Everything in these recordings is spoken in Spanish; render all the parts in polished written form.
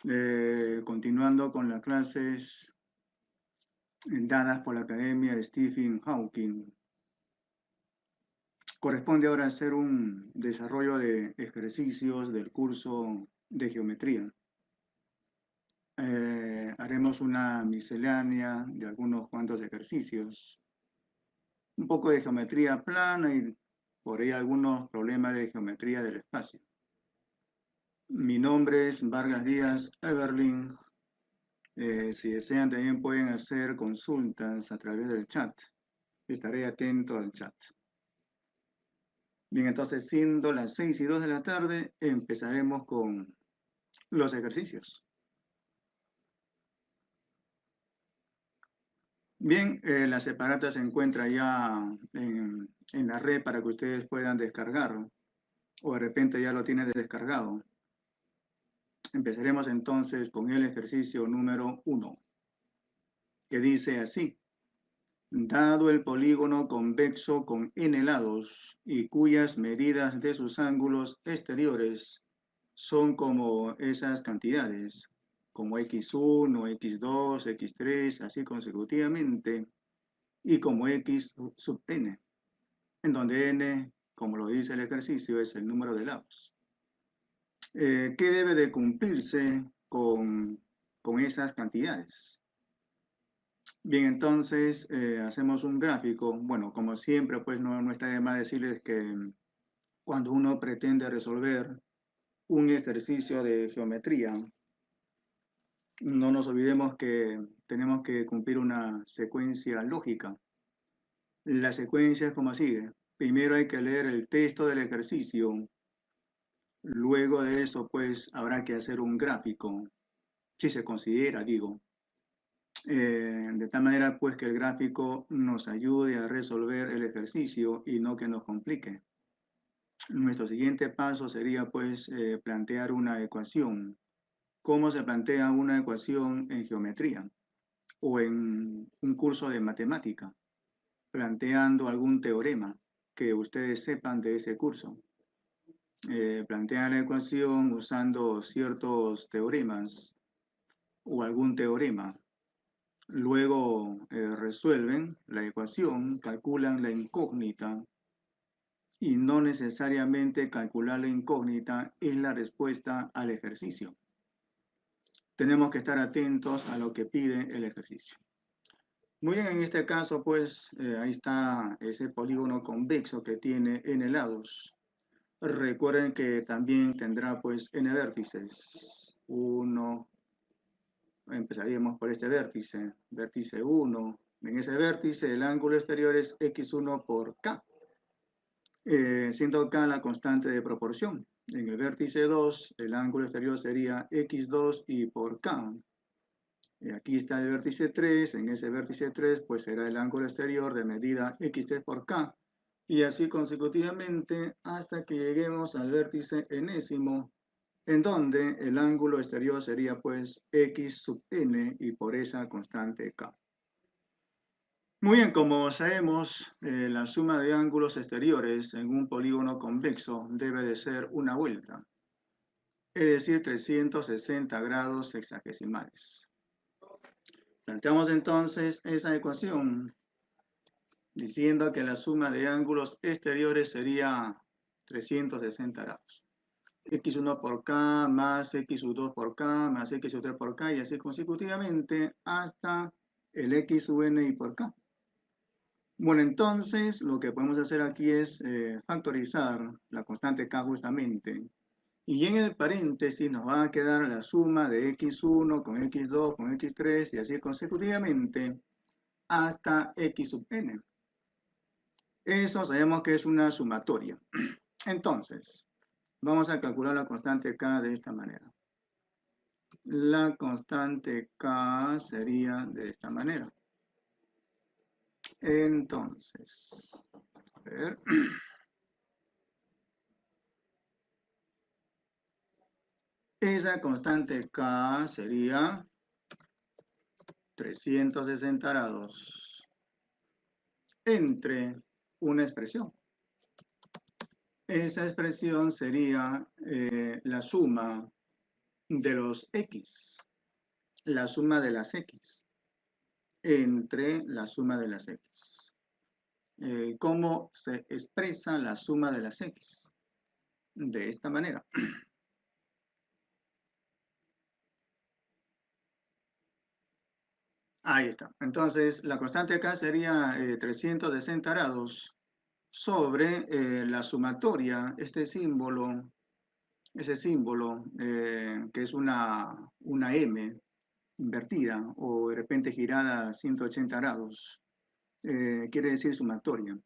Continuando con las clases dadas por la Academia de Stephen Hawking. Corresponde ahora hacer un desarrollo de ejercicios del curso de geometría. Haremos una miscelánea de algunos cuantos ejercicios. Un poco de geometría plana y por ahí algunos problemas de geometría del espacio. Mi nombre es Vargas Díaz Everling. Si desean también pueden hacer consultas a través del chat. Estaré atento al chat. Bien, entonces siendo las 6:02 de la tarde, empezaremos con los ejercicios. Bien, la separata se encuentra ya en la red para que ustedes puedan descargar, o de repente ya lo tienen descargado. Empezaremos entonces con el ejercicio número 1, que dice así: dado el polígono convexo con n lados y cuyas medidas de sus ángulos exteriores son como esas cantidades, como x1, x2, x3, así consecutivamente, y como x sub n, en donde n, como lo dice el ejercicio, es el número de lados. ¿Qué debe de cumplirse con esas cantidades? Bien, entonces hacemos un gráfico. Bueno, como siempre, pues no está de más decirles que cuando uno pretende resolver un ejercicio de geometría, no nos olvidemos que tenemos que cumplir una secuencia lógica. La secuencia es como sigue. Primero hay que leer el texto del ejercicio. Luego de eso, pues, habrá que hacer un gráfico, si se considera, digo. De tal manera, pues, que el gráfico nos ayude a resolver el ejercicio y no que nos complique. Nuestro siguiente paso sería, pues, plantear una ecuación. ¿Cómo se plantea una ecuación en geometría o en un curso de matemática? Planteando algún teorema que ustedes sepan de ese curso. Plantean la ecuación usando ciertos teoremas o algún teorema. Luego resuelven la ecuación, calculan la incógnita y no necesariamente calcular la incógnita es la respuesta al ejercicio. Tenemos que estar atentos a lo que pide el ejercicio. Muy bien, en este caso, pues, ahí está ese polígono convexo que tiene n lados. Recuerden que también tendrá, pues, n vértices. Empezaríamos por este vértice, vértice 1. En ese vértice el ángulo exterior es x1 por k, siendo k la constante de proporción. En el vértice 2 el ángulo exterior sería x2 y por k. Y aquí está el vértice 3, en ese vértice 3 pues será el ángulo exterior de medida x3 por k, y así consecutivamente hasta que lleguemos al vértice enésimo, en donde el ángulo exterior sería pues x sub n y por esa constante k. Muy bien, como sabemos, la suma de ángulos exteriores en un polígono convexo debe de ser una vuelta, es decir, 360 grados sexagesimales. Planteamos entonces esa ecuación diciendo que la suma de ángulos exteriores sería 360 grados. x1 por k más x2 por k más x3 por k y así consecutivamente hasta el x sub n y por k. Bueno, entonces lo que podemos hacer aquí es factorizar la constante k justamente. Y en el paréntesis nos va a quedar la suma de x1 con x2 con x3 y así consecutivamente hasta x sub n. Eso sabemos que es una sumatoria. Entonces, vamos a calcular la constante k de esta manera. La constante k sería de esta manera. Entonces, a ver. Esa constante k sería 360 grados entre una expresión. Esa expresión sería la suma de los X, la suma de las X, entre la suma de las X. ¿Cómo se expresa la suma de las X? De esta manera. Ahí está. Entonces, la constante acá sería 360 grados sobre la sumatoria, ese símbolo que es una M invertida o de repente girada a 180 grados, quiere decir sumatoria.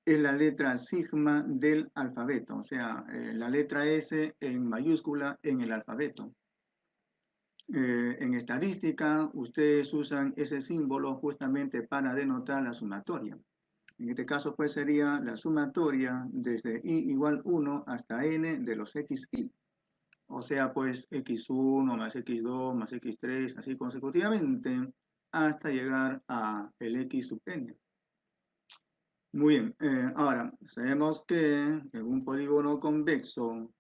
Es la letra sigma del alfabeto, o sea, la letra S en mayúscula en el alfabeto. En estadística, ustedes usan ese símbolo justamente para denotar la sumatoria. En este caso, pues sería la sumatoria desde i igual 1 hasta n de los xi. O sea, pues x1 más x2 más x3, así consecutivamente, hasta llegar a el x sub n. Muy bien, ahora sabemos que en un polígono convexo,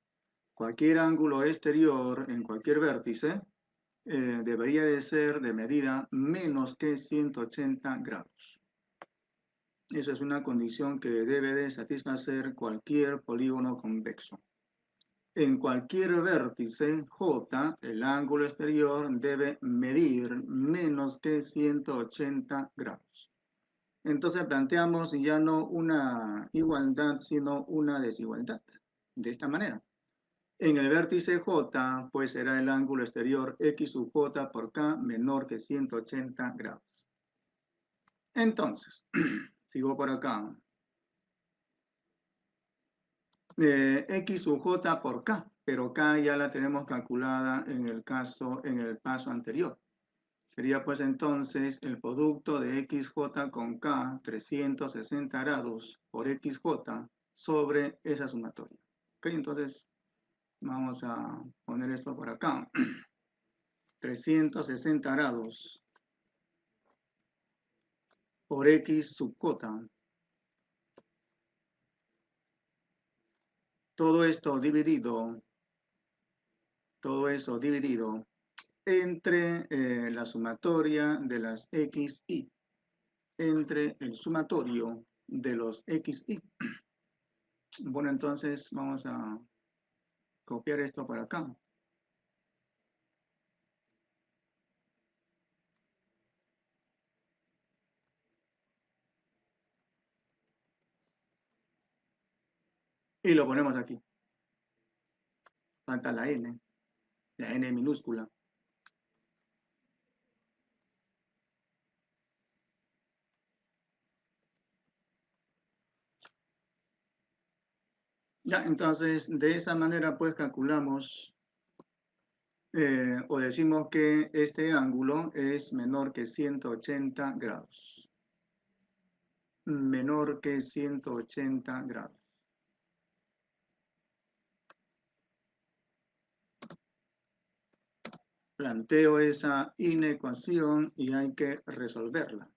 cualquier ángulo exterior en cualquier vértice debería de ser de medida menos que 180 grados. Esa es una condición que debe de satisfacer cualquier polígono convexo. En cualquier vértice J, el ángulo exterior debe medir menos que 180 grados. Entonces planteamos ya no una igualdad, sino una desigualdad. De esta manera. En el vértice J, pues será el ángulo exterior X sub J por K menor que 180 grados. Entonces, sigo por acá. X sub J por K, pero K ya la tenemos calculada en el paso anterior. Sería pues entonces el producto de XJ con K, 360 grados por XJ sobre esa sumatoria. ¿Ok? Entonces, vamos a poner esto por acá. 360 grados por X sub J. Todo eso dividido entre la sumatoria de las XI, entre el sumatorio de los XI. Bueno, entonces vamos a copiar esto para acá. Y lo ponemos aquí. Falta la N minúscula. Ya, entonces de esa manera pues calculamos o decimos que este ángulo es menor que 180 grados. Menor que 180 grados. Planteo esa inecuación y hay que resolverla.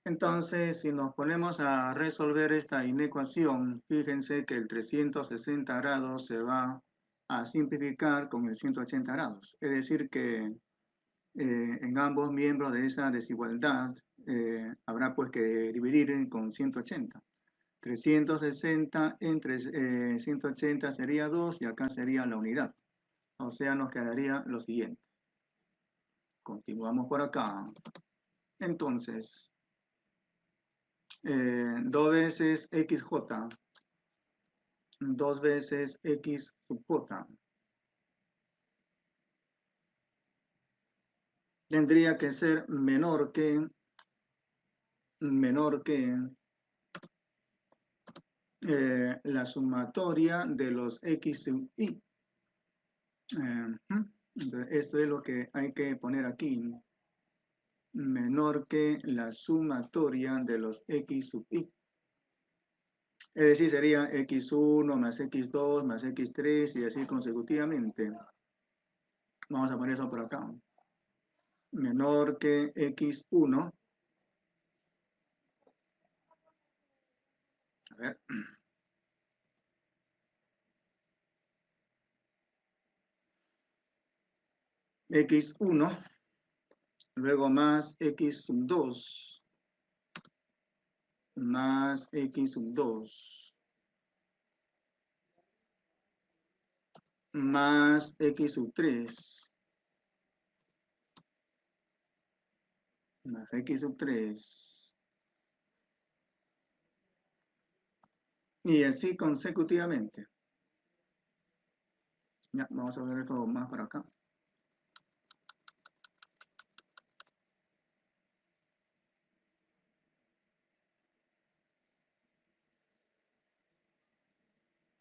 Entonces, si nos ponemos a resolver esta inecuación, fíjense que el 360 grados se va a simplificar con el 180 grados. Es decir que en ambos miembros de esa desigualdad habrá pues que dividir con 180. 360 entre 180 sería 2 y acá sería la unidad. O sea, nos quedaría lo siguiente. Continuamos por acá. Entonces, 2 veces XJ, 2 veces X sub J. Tendría que ser menor que la sumatoria de los X sub I. Esto es lo que hay que poner aquí. Menor que la sumatoria de los X sub I. Es decir, sería X1 más X2 más X3 y así consecutivamente. Vamos a poner eso por acá. Menor que X1. A ver. x1, luego más x sub 2, más x sub 2, más x sub 3, más x sub 3, y así consecutivamente. Ya, vamos a ver esto más para acá.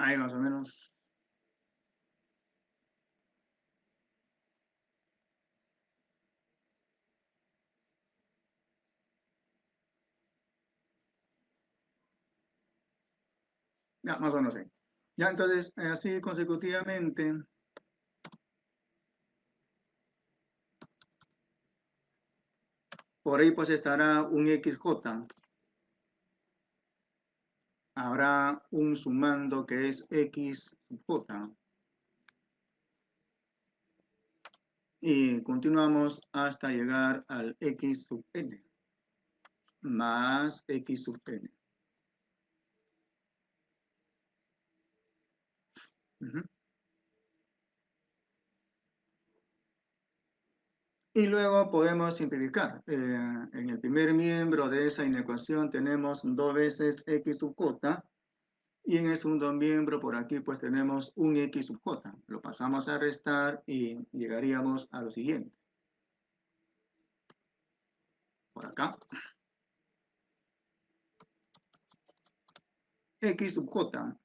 Ahí más o menos. Ya, más o menos ahí. Ya, entonces, así consecutivamente, por ahí pues estará un XJ. Habrá un sumando que es XJ. Y continuamos hasta llegar al X sub n, más X sub n. Uh-huh. Y luego podemos simplificar. En el primer miembro de esa inecuación tenemos 2 veces X sub J. Y en el segundo miembro, por aquí, pues tenemos un X sub J. Lo pasamos a restar y llegaríamos a lo siguiente. Por acá. X sub J.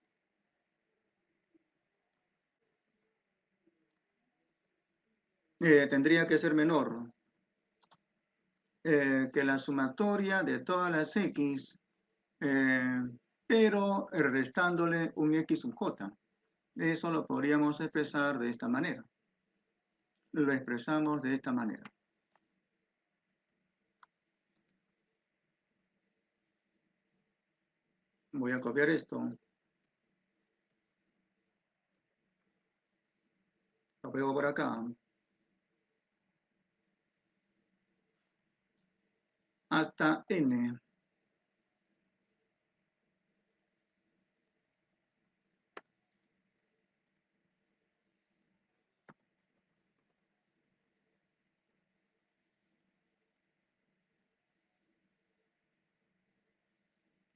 Tendría que ser menor que la sumatoria de todas las X, eh, pero restándole un X sub J. Eso lo podríamos expresar de esta manera. Lo expresamos de esta manera. Voy a copiar esto. Lo pego por acá. Hasta n.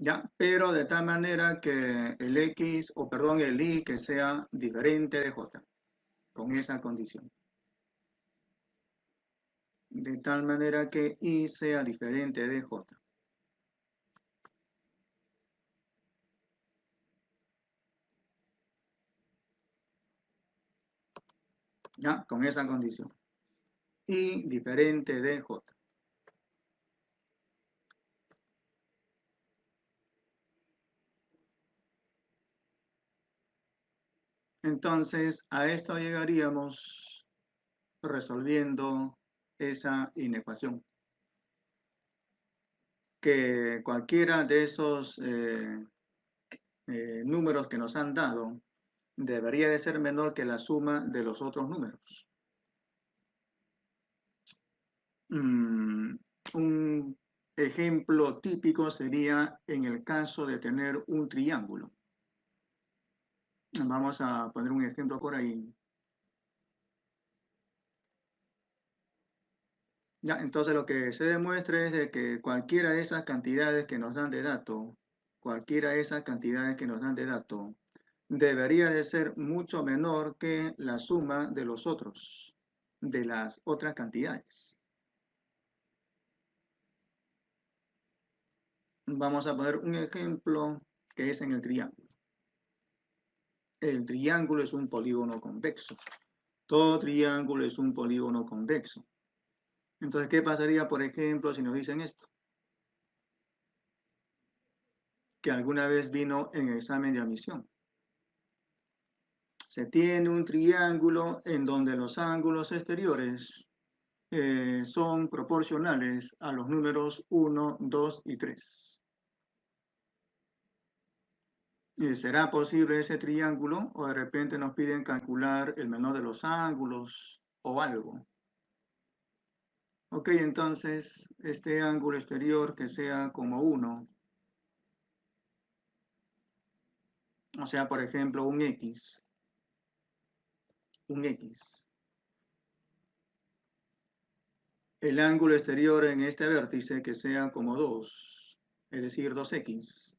¿Ya? Pero de tal manera que el X, o perdón, el Y que sea diferente de J, con esa condición. De tal manera que Y sea diferente de J. ¿Ya? Con esa condición. Y diferente de J. Entonces, a esto llegaríamos resolviendo esa inecuación. Que cualquiera de esos números que nos han dado debería de ser menor que la suma de los otros números. Un ejemplo típico sería en el caso de tener un triángulo. Vamos a poner un ejemplo por ahí. Ya, entonces lo que se demuestra es de que cualquiera de esas cantidades que nos dan de dato, cualquiera de esas cantidades que nos dan de dato, debería de ser mucho menor que la suma de los otros, de las otras cantidades. Vamos a poner un ejemplo que es en el triángulo. El triángulo es un polígono convexo. Todo triángulo es un polígono convexo. Entonces, ¿qué pasaría, por ejemplo, si nos dicen esto? Que alguna vez vino en examen de admisión. Se tiene un triángulo en donde los ángulos exteriores son proporcionales a los números 1, 2 y 3. ¿Será posible ese triángulo o de repente nos piden calcular el menor de los ángulos o algo? Ok, entonces este ángulo exterior que sea como 1, o sea, por ejemplo, un X, un X. El ángulo exterior en este vértice que sea como 2, es decir, 2X.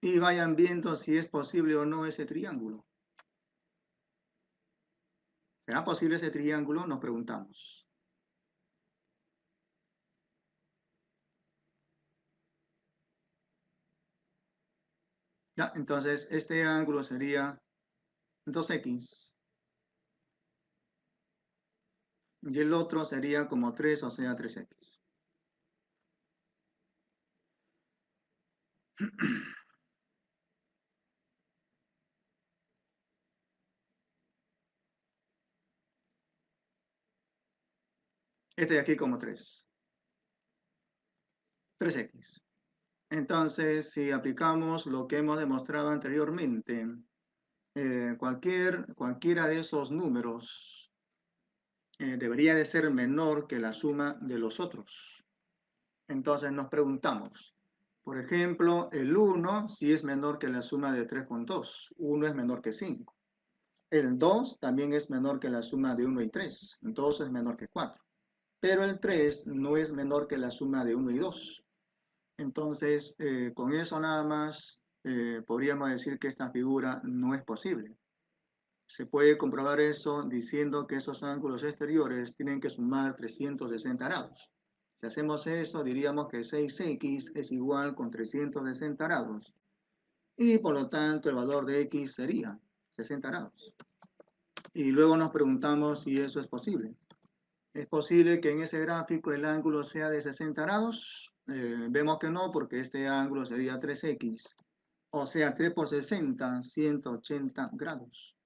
Y vayan viendo si es posible o no ese triángulo. ¿Será posible ese triángulo? Nos preguntamos. Ya, entonces este ángulo sería 2X y el otro sería como 3, o sea, 3X. Este de aquí como 3, 3X. Entonces, si aplicamos lo que hemos demostrado anteriormente, cualquiera de esos números debería de ser menor que la suma de los otros. Entonces nos preguntamos, por ejemplo, el 1 si es menor que la suma de 3 con 2, 1 es menor que 5. El 2 también es menor que la suma de 1 y 3, 2 es menor que 4. Pero el 3 no es menor que la suma de 1 y 2. Entonces, con eso nada más podríamos decir que esta figura no es posible. Se puede comprobar eso diciendo que esos ángulos exteriores tienen que sumar 360 grados. Si hacemos eso, diríamos que 6x es igual con 360 grados. Y por lo tanto, el valor de x sería 60 grados. Y luego nos preguntamos si eso es posible. ¿Es posible que en ese gráfico el ángulo sea de 60 grados? Vemos que no, porque este ángulo sería 3x. O sea, 3 por 60, 180 grados.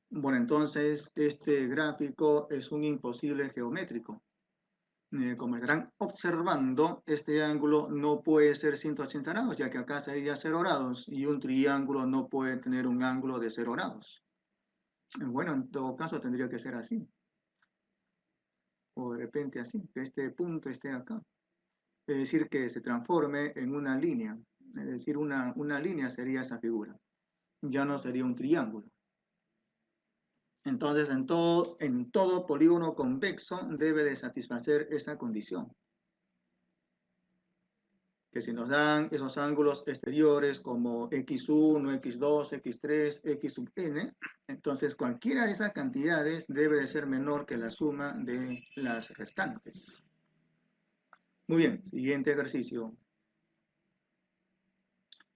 Bueno, entonces este gráfico es un imposible geométrico. Como estarán observando, este ángulo no puede ser 180 grados, ya que acá sería 0 grados, y un triángulo no puede tener un ángulo de 0 grados. Bueno, en todo caso tendría que ser así, o de repente así, que este punto esté acá. Es decir, que se transforme en una línea. Es decir, una línea sería esa figura. Ya no sería un triángulo. Entonces, en todo polígono convexo debe de satisfacer esa condición. Que si nos dan esos ángulos exteriores como x1, x2, x3, x sub n, entonces cualquiera de esas cantidades debe de ser menor que la suma de las restantes. Muy bien, siguiente ejercicio.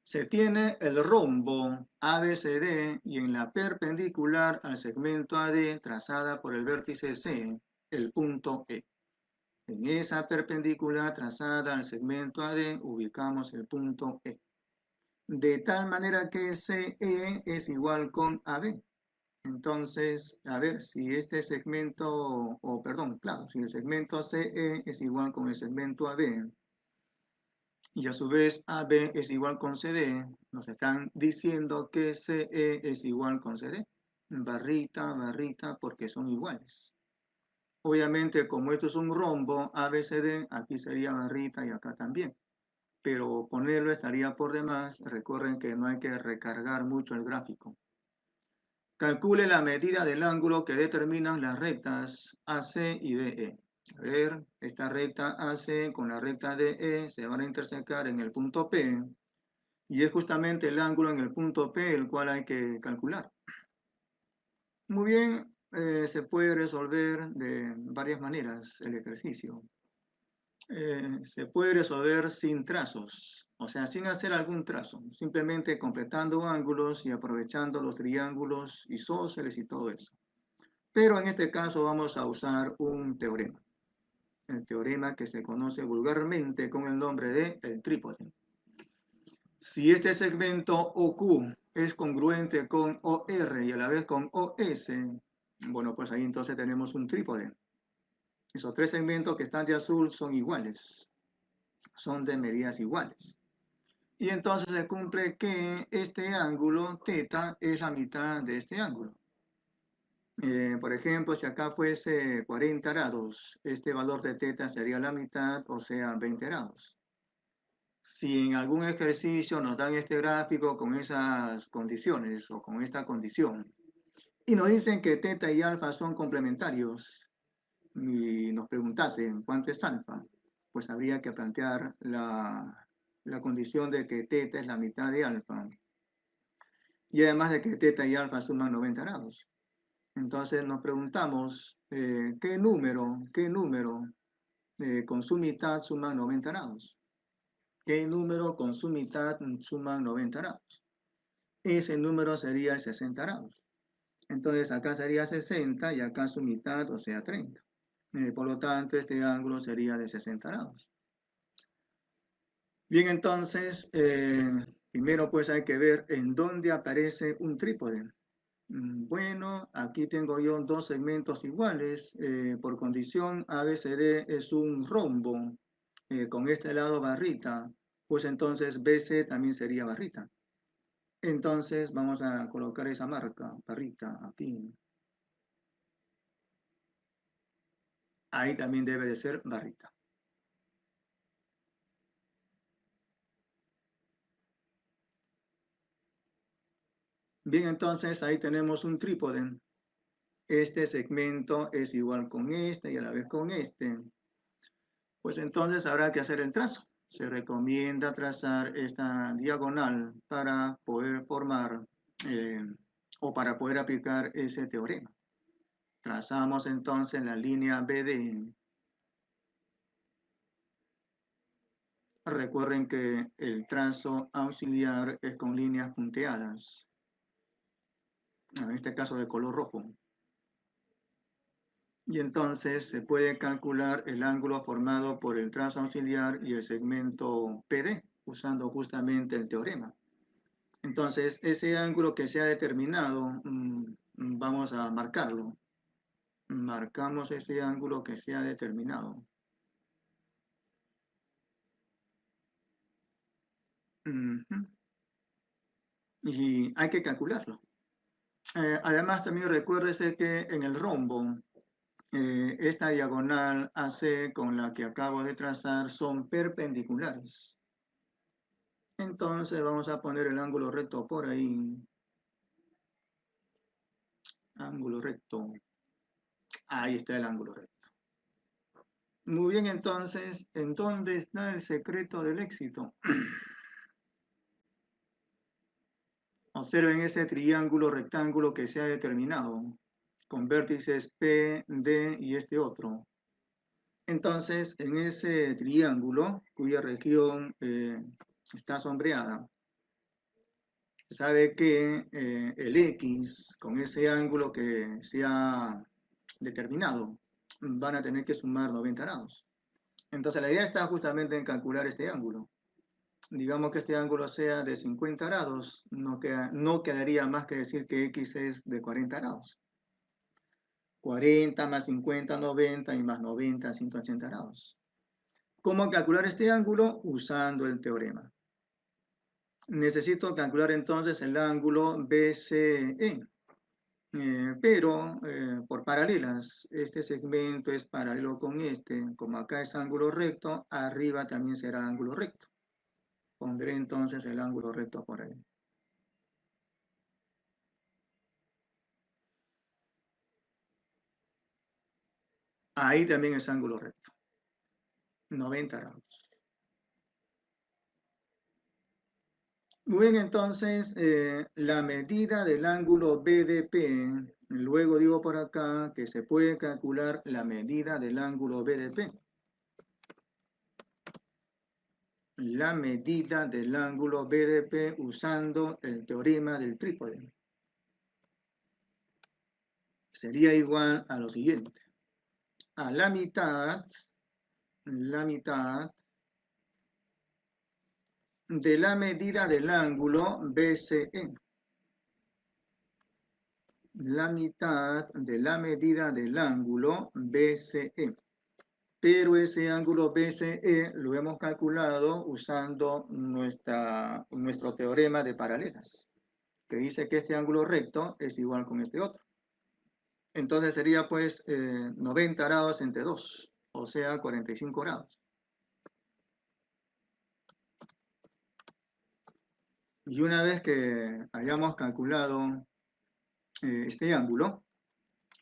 Se tiene el rombo ABCD y en la perpendicular al segmento AD trazada por el vértice C, el punto E. En esa perpendicular trazada al segmento AD ubicamos el punto E. De tal manera que CE es igual con AB. Entonces, a ver, si este segmento, o perdón, claro, si el segmento CE es igual con el segmento AB, y a su vez AB es igual con CD, nos están diciendo que CE es igual con CD. Barrita, barrita, porque son iguales. Obviamente, como esto es un rombo ABCD, aquí sería barrita y acá también. Pero ponerlo estaría por demás. Recuerden que no hay que recargar mucho el gráfico. Calcule la medida del ángulo que determinan las rectas AC y DE. A ver, esta recta AC con la recta DE se van a intersecar en el punto P y es justamente el ángulo en el punto P el cual hay que calcular. Muy bien, se puede resolver de varias maneras el ejercicio. Se puede resolver sin trazos, o sea, sin hacer algún trazo, simplemente completando ángulos y aprovechando los triángulos isósceles y todo eso. Pero en este caso vamos a usar un teorema, el teorema que se conoce vulgarmente con el nombre de el trípode. Si este segmento OQ es congruente con OR y a la vez con OS, bueno, pues ahí entonces tenemos un trípode. Esos tres segmentos que están de azul son iguales, son de medidas iguales. Y entonces se cumple que este ángulo θ es la mitad de este ángulo. Por ejemplo, si acá fuese 40 grados, este valor de teta sería la mitad, o sea, 20 grados. Si en algún ejercicio nos dan este gráfico con esas condiciones o con esta condición, y nos dicen que teta y alfa son complementarios, y nos preguntasen cuánto es alfa, pues habría que plantear la condición de que teta es la mitad de alfa, y además de que teta y alfa suman 90 grados. Entonces nos preguntamos, ¿qué número con su mitad suman 90 grados? ¿Qué número con su mitad suman 90 grados? Ese número sería el 60 grados. Entonces acá sería 60 y acá su mitad, o sea 30. Por lo tanto, este ángulo sería de 60 grados. Bien, entonces, primero pues hay que ver en dónde aparece un trípode. Bueno, aquí tengo yo dos segmentos iguales. Por condición ABCD es un rombo. Con este lado barrita, pues entonces BC también sería barrita. Entonces vamos a colocar esa marca, barrita, aquí. Ahí también debe de ser barrita. Bien, entonces ahí tenemos un trípode. Este segmento es igual con este y a la vez con este. Pues entonces habrá que hacer el trazo. Se recomienda trazar esta diagonal para poder formar eh, o para poder aplicar ese teorema. Trazamos entonces la línea BD. Recuerden que el trazo auxiliar es con líneas punteadas, en este caso de color rojo. Y entonces se puede calcular el ángulo formado por el trazo auxiliar y el segmento PD, usando justamente el teorema. Entonces, ese ángulo que se ha determinado, vamos a marcarlo. Marcamos ese ángulo que se ha determinado. Y hay que calcularlo. Además, también recuérdese que en el rombo, esta diagonal AC con la que acabo de trazar son perpendiculares. Entonces vamos a poner el ángulo recto por ahí. Ángulo recto. Ahí está el ángulo recto. Muy bien, entonces, ¿en dónde está el secreto del éxito? Observen ese triángulo rectángulo que se ha determinado, con vértices P, D y este otro. Entonces, en ese triángulo, cuya región está sombreada, se sabe que el X, con ese ángulo que se ha determinado, van a tener que sumar 90 grados. Entonces, la idea está justamente en calcular este ángulo. Digamos que este ángulo sea de 50 grados, no quedaría más que decir que X es de 40 grados. 40 más 50, 90 y más 90, 180 grados. ¿Cómo calcular este ángulo? Usando el teorema. Necesito calcular entonces el ángulo BCE, pero por paralelas. Este segmento es paralelo con este. Como acá es ángulo recto, arriba también será ángulo recto. Pondré entonces el ángulo recto por ahí. Ahí también es ángulo recto. 90 grados. Muy bien, entonces, la medida del ángulo BDP, luego digo por acá que se puede calcular la medida del ángulo BDP. La medida del ángulo BDP usando el teorema del trípode. Sería igual a lo siguiente. A la mitad de la medida del ángulo BCE. La mitad de la medida del ángulo BCE. Pero ese ángulo BCE lo hemos calculado usando nuestro teorema de paralelas, que dice que este ángulo recto es igual con este otro. Entonces sería pues 90 grados entre 2, o sea 45 grados. Y una vez que hayamos calculado este ángulo,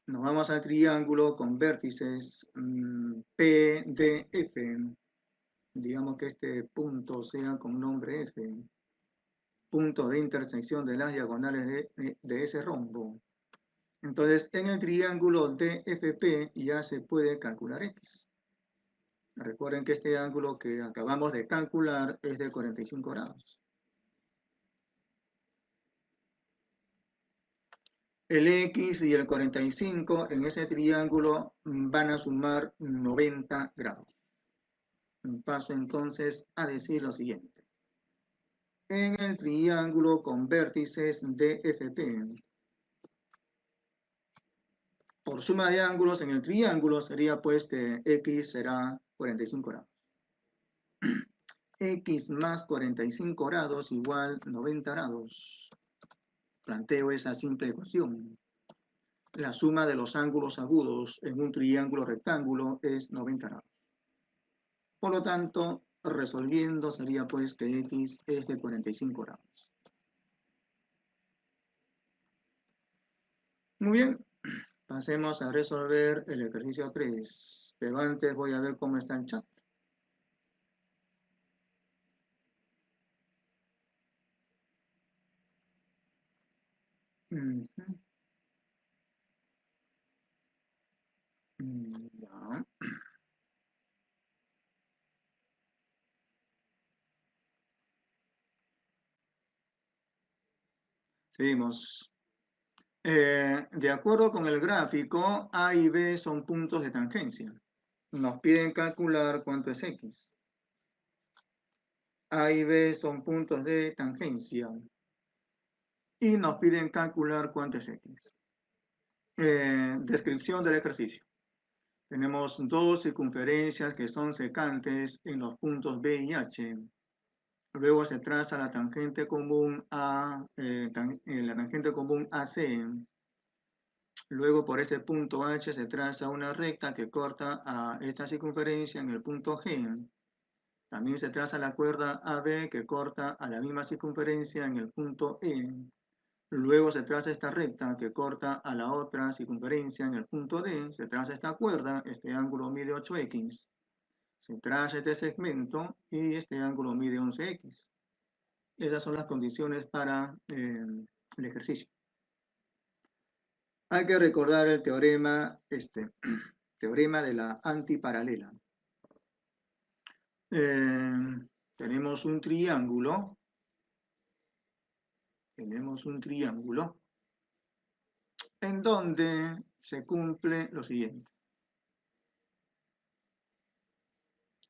nos vamos al triángulo con vértices PDF. Digamos que este punto sea con nombre F, punto de intersección de las diagonales de ese rombo. Entonces, en el triángulo DFP ya se puede calcular X. Recuerden que este ángulo que acabamos de calcular es de 45 grados. El X y el 45 en ese triángulo van a sumar 90 grados. Paso entonces a decir lo siguiente. En el triángulo con vértices DFP, por suma de ángulos en el triángulo sería pues que X será 45 grados. X más 45 grados igual 90 grados. Planteo esa simple ecuación. La suma de los ángulos agudos en un triángulo rectángulo es 90 grados. Por lo tanto, resolviendo sería pues que X es de 45 grados. Muy bien, pasemos a resolver el ejercicio 3. Pero antes voy a ver cómo está el chat. Ya. Seguimos. De acuerdo con el gráfico, A y B son puntos de tangencia. Nos piden calcular cuánto es X. A y B son puntos de tangencia. Y nos piden calcular cuánto es X. Descripción del ejercicio. Tenemos dos circunferencias que son secantes en los puntos B y H. Luego se traza la tangente común la tangente común AC. Luego por este punto H se traza una recta que corta a esta circunferencia en el punto G. También se traza la cuerda AB que corta a la misma circunferencia en el punto E. Luego se traza esta recta que corta a la otra circunferencia en el punto D. Se traza esta cuerda, este ángulo mide 8x. Se traza este segmento y este ángulo mide 11x. Esas son las condiciones para el ejercicio. Hay que recordar el teorema, teorema de la antiparalela. Tenemos un triángulo. En donde se cumple lo siguiente.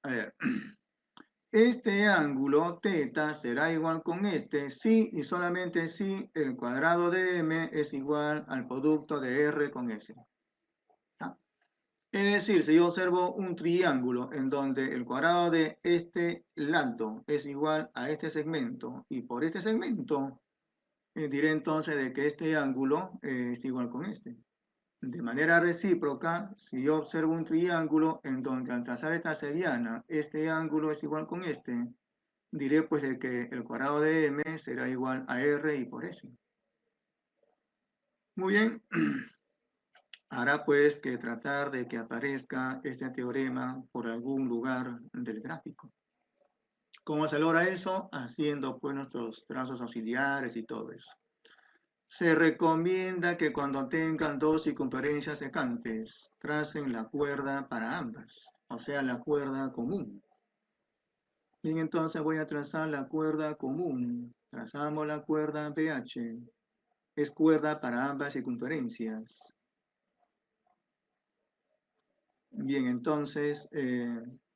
A ver, este ángulo θ será igual con este si y solamente si el cuadrado de m es igual al producto de r con s. ¿Ah? Es decir, si yo observo un triángulo en donde el cuadrado de este lado es igual a este segmento y por este segmento diré entonces de que este ángulo es igual con este. De manera recíproca, si yo observo un triángulo en donde al trazar esta seriana este ángulo es igual con este, diré pues de que el cuadrado de m será igual a r y por s. Muy bien, hará pues que tratar de que aparezca este teorema por algún lugar del gráfico. ¿Cómo se logra eso? Haciendo pues nuestros trazos auxiliares y todo eso. Se recomienda que cuando tengan dos circunferencias secantes, tracen la cuerda para ambas, o sea, la cuerda común. Bien, entonces voy a trazar la cuerda común. Trazamos la cuerda BH. Es cuerda para ambas circunferencias. Bien, entonces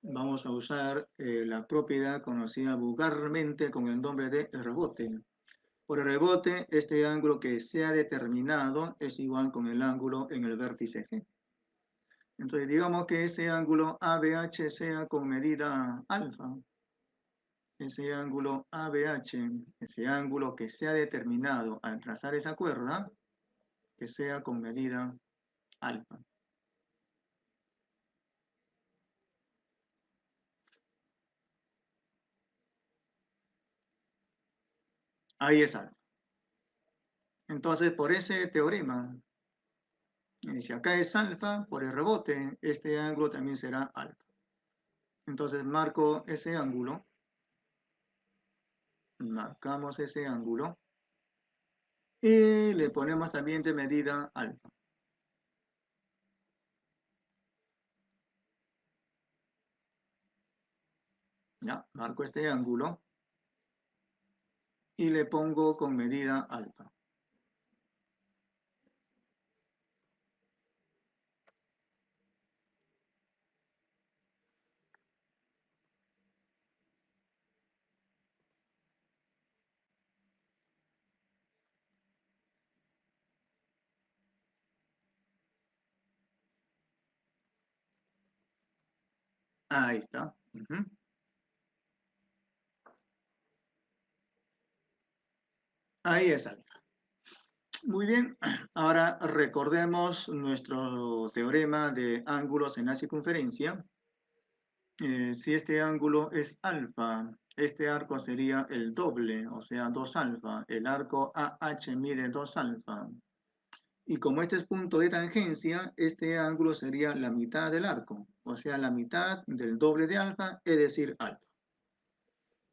vamos a usar la propiedad conocida vulgarmente con el nombre de rebote. Por el rebote, este ángulo que se ha determinado es igual con el ángulo en el vértice G. Entonces, digamos que ese ángulo ABH sea con medida alfa. Ese ángulo ABH, ese ángulo que se ha determinado al trazar esa cuerda, que sea con medida alfa. Ahí es alfa. Entonces, por ese teorema, si acá es alfa, por el rebote, este ángulo también será alfa. Entonces, marco ese ángulo. Marcamos ese ángulo. Y le ponemos también de medida alfa. Ya, marco este ángulo. Y le pongo con medida alfa. Ahí está. Ahí es alfa. Muy bien. Ahora recordemos nuestro teorema de ángulos en la circunferencia. Si este ángulo es alfa, este arco sería el doble, o sea, 2 alfa. El arco AH mide 2 alfa. Y como este es punto de tangencia, este ángulo sería la mitad del arco, o sea, la mitad del doble de alfa, es decir, alfa.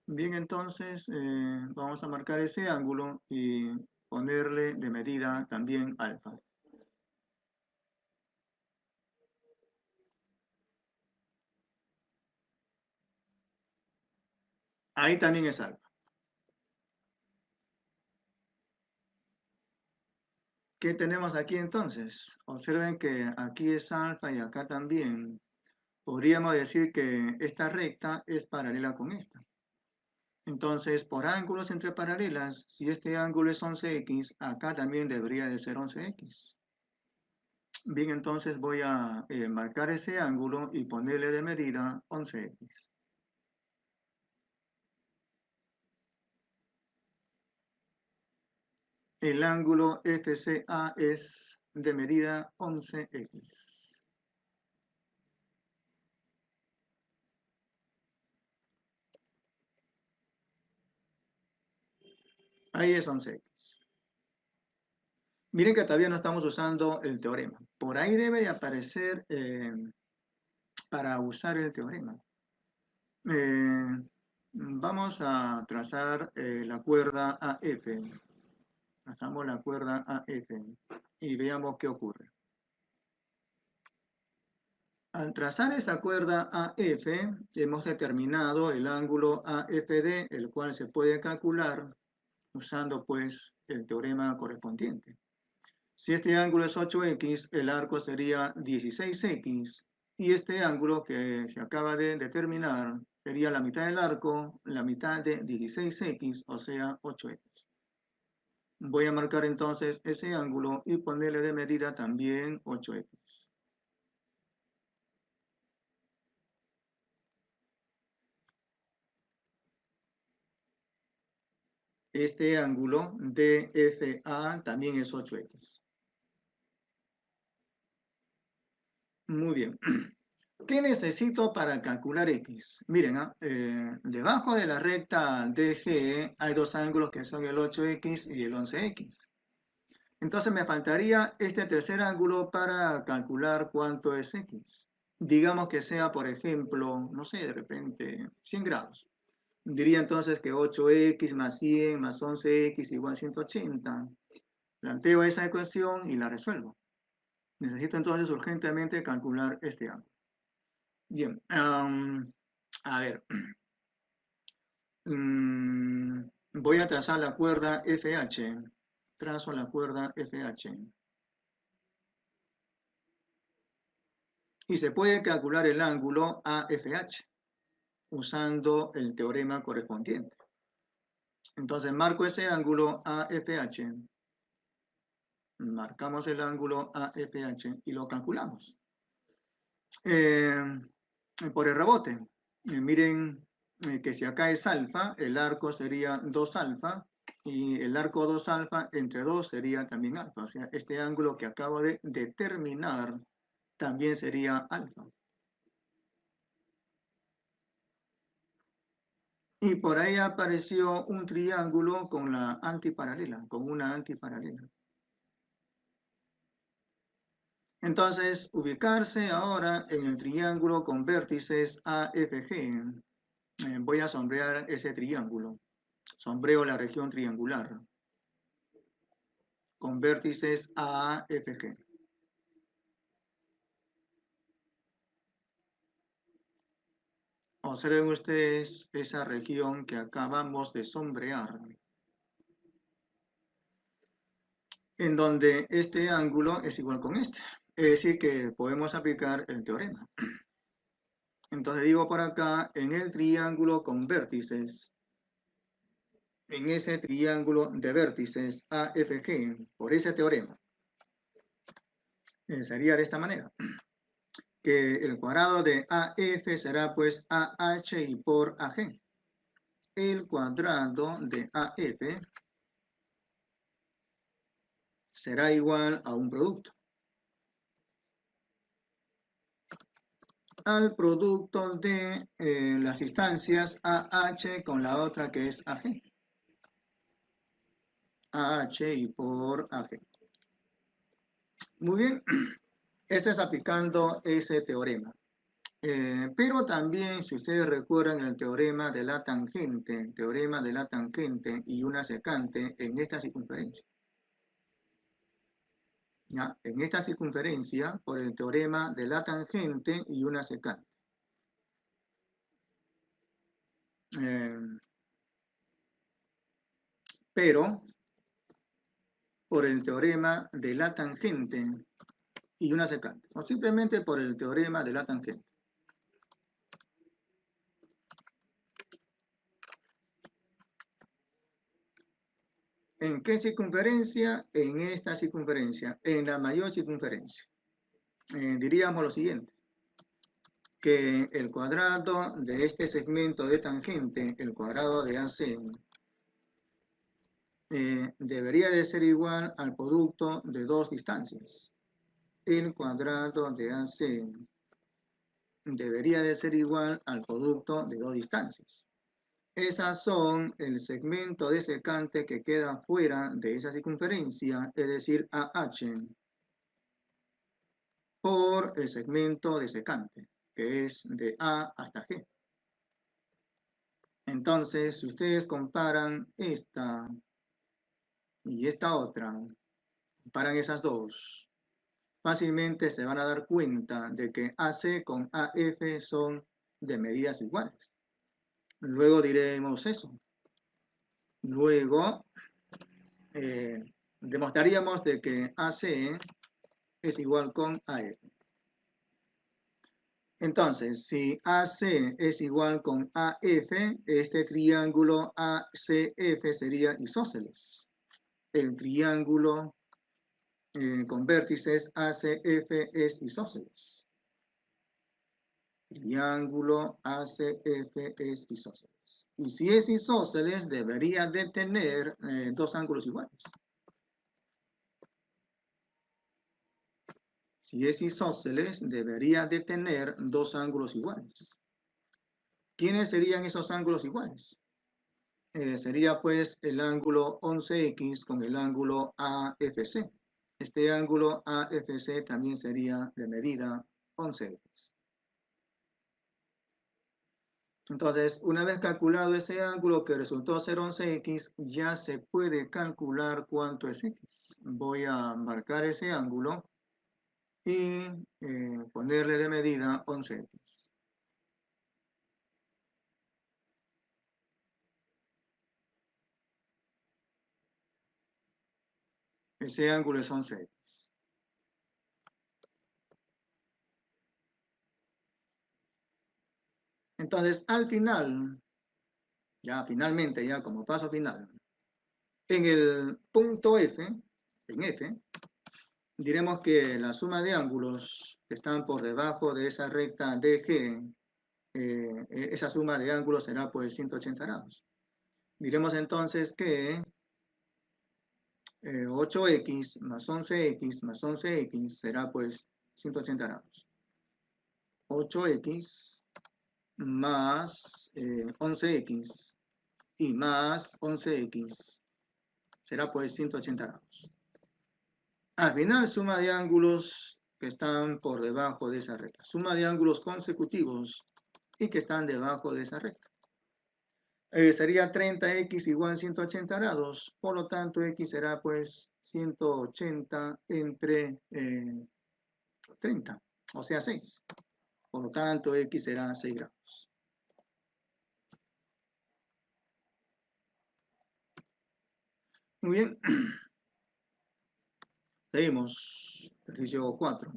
Bien, entonces vamos a marcar ese ángulo y ponerle de medida también alfa. Ahí también es alfa. ¿Qué tenemos aquí entonces? Observen que aquí es alfa y acá también. Podríamos decir que esta recta es paralela con esta. Entonces, por ángulos entre paralelas, si este ángulo es 11x, acá también debería de ser 11x. Bien, entonces voy a marcar ese ángulo y ponerle de medida 11x. El ángulo FCA es de medida 11x. Ahí es 11x. Miren que todavía no estamos usando el teorema. Por ahí debe de aparecer para usar el teorema. Vamos a trazar la cuerda AF. Trazamos la cuerda AF y veamos qué ocurre. Al trazar esa cuerda AF, hemos determinado el ángulo AFD, el cual se puede calcular usando pues el teorema correspondiente. Si este ángulo es 8x, el arco sería 16x, y este ángulo que se acaba de determinar sería la mitad del arco, la mitad de 16x, o sea, 8x. Voy a marcar entonces ese ángulo y ponerle de medida también 8x. Este ángulo DFA también es 8x. Muy bien. ¿Qué necesito para calcular x? Miren, debajo de la recta DG hay dos ángulos que son el 8x y el 11x. Entonces me faltaría este tercer ángulo para calcular cuánto es x. Digamos que sea, por ejemplo, no sé, de repente 100 grados. Diría entonces que 8x más 100 más 11x igual a 180. Planteo esa ecuación y la resuelvo. Necesito entonces urgentemente calcular este ángulo. Bien, a ver, voy a trazar la cuerda FH. Trazo la cuerda FH. Y se puede calcular el ángulo AFH usando el teorema correspondiente. Entonces marco ese ángulo AFH. Marcamos el ángulo AFH y lo calculamos. Por el rebote, miren que si acá es alfa, el arco sería 2 alfa, Y el arco 2 alfa entre 2 sería también alfa. O sea, este ángulo que acabo de determinar también sería alfa. Y por ahí apareció un triángulo con la antiparalela, con una antiparalela. Entonces, ubicarse ahora en el triángulo con vértices AFG. Voy a sombrear ese triángulo. Sombreo la región triangular con vértices AFG. Observen ustedes esa región que acabamos de sombrear, en donde este ángulo es igual con este. Es decir, que podemos aplicar el teorema. Entonces digo por acá, en el triángulo con vértices, en ese triángulo de vértices AFG, por ese teorema, sería de esta manera, que el cuadrado de AF será pues AH y por AG. El cuadrado de AF será igual a un producto. Al producto de las distancias AH con la otra que es AG. AH y por AG. Muy bien, esto es aplicando ese teorema. Pero también, si ustedes recuerdan el teorema de la tangente y una secante en esta circunferencia. ¿Ya? En esta circunferencia, por el teorema de la tangente y una secante. Pero, por el teorema de la tangente y una secante, o simplemente por el teorema de la tangente. ¿En qué circunferencia? En esta circunferencia, en la mayor circunferencia. Diríamos lo siguiente, que el cuadrado de este segmento de tangente, el cuadrado de AC, debería de ser igual al producto de dos distancias. El cuadrado de AC debería de ser igual al producto de dos distancias. Esas son el segmento de secante que queda fuera de esa circunferencia, es decir, AH, por el segmento de secante, que es de A hasta G. Entonces, si ustedes comparan esta y esta otra, comparan esas dos, fácilmente se van a dar cuenta de que AC con AF son de medidas iguales. Luego diremos eso. Luego demostraríamos de que AC es igual con AF. Entonces, si AC es igual con AF, este triángulo ACF sería isósceles. El triángulo con vértices ACF es isósceles. Triángulo ACF es isósceles. Y si es isósceles, debería de tener dos ángulos iguales. Si es isósceles, debería de tener dos ángulos iguales. ¿Quiénes serían esos ángulos iguales? Sería pues el ángulo 11X con el ángulo AFC. Este ángulo AFC también sería de medida 11X. Entonces, una vez calculado ese ángulo que resultó ser 11X, ya se puede calcular cuánto es X. Voy a marcar ese ángulo y ponerle de medida 11X. Ese ángulo es 11X. Entonces, al final, ya finalmente, ya como paso final, en el punto F, en F, diremos que la suma de ángulos que están por debajo de esa recta DG, esa suma de ángulos será pues 180 grados. Diremos entonces que 8x más 11x más 11x será pues 180 grados. 8x más 11x y más 11x será pues 180 grados. Al final, suma de ángulos que están por debajo de esa recta. Suma de ángulos consecutivos y que están debajo de esa recta. Sería 30x igual a 180 grados. Por lo tanto, x será pues 180 entre 30, o sea 6. Por lo tanto, x será 6 grados. Muy bien. Seguimos. Ejercicio 4.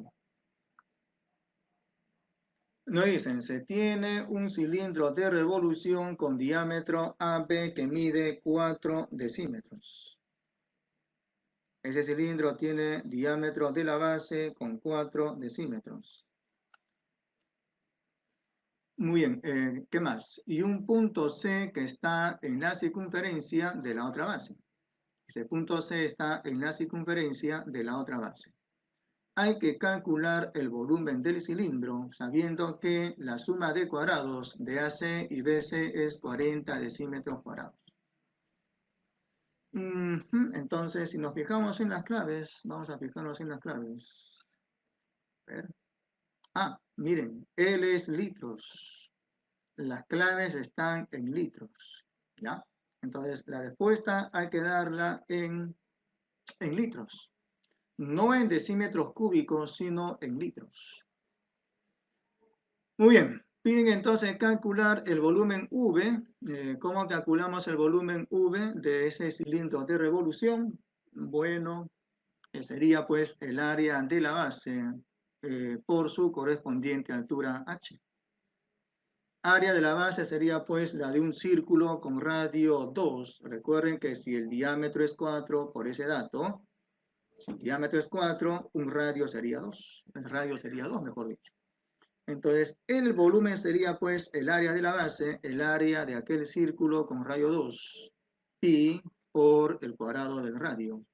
Nos dicen, se tiene un cilindro de revolución con diámetro AB que mide 4 decímetros. Ese cilindro tiene diámetro de la base con 4 decímetros. Muy bien, ¿qué más? Y un punto C que está en la circunferencia de la otra base. Ese punto C está en la circunferencia de la otra base. Hay que calcular el volumen del cilindro sabiendo que la suma de cuadrados de AC y BC es 40 decímetros cuadrados. Entonces, si nos fijamos en las claves, vamos a fijarnos en las claves. A ver. Miren, L es litros. Las claves están en litros. ¿Ya? Entonces, la respuesta hay que darla en litros. No en decímetros cúbicos, sino en litros. Muy bien, piden entonces calcular el volumen V. ¿Cómo calculamos el volumen V de ese cilindro de revolución? Bueno, sería pues el área de la base por su correspondiente altura h. Área de la base sería pues la de un círculo con radio 2. Recuerden que si el diámetro es 4, por ese dato, si el diámetro es 4, un radio sería 2. El radio sería 2, mejor dicho. Entonces, el volumen sería pues el área de la base, el área de aquel círculo con radio 2, pi por el cuadrado del radio.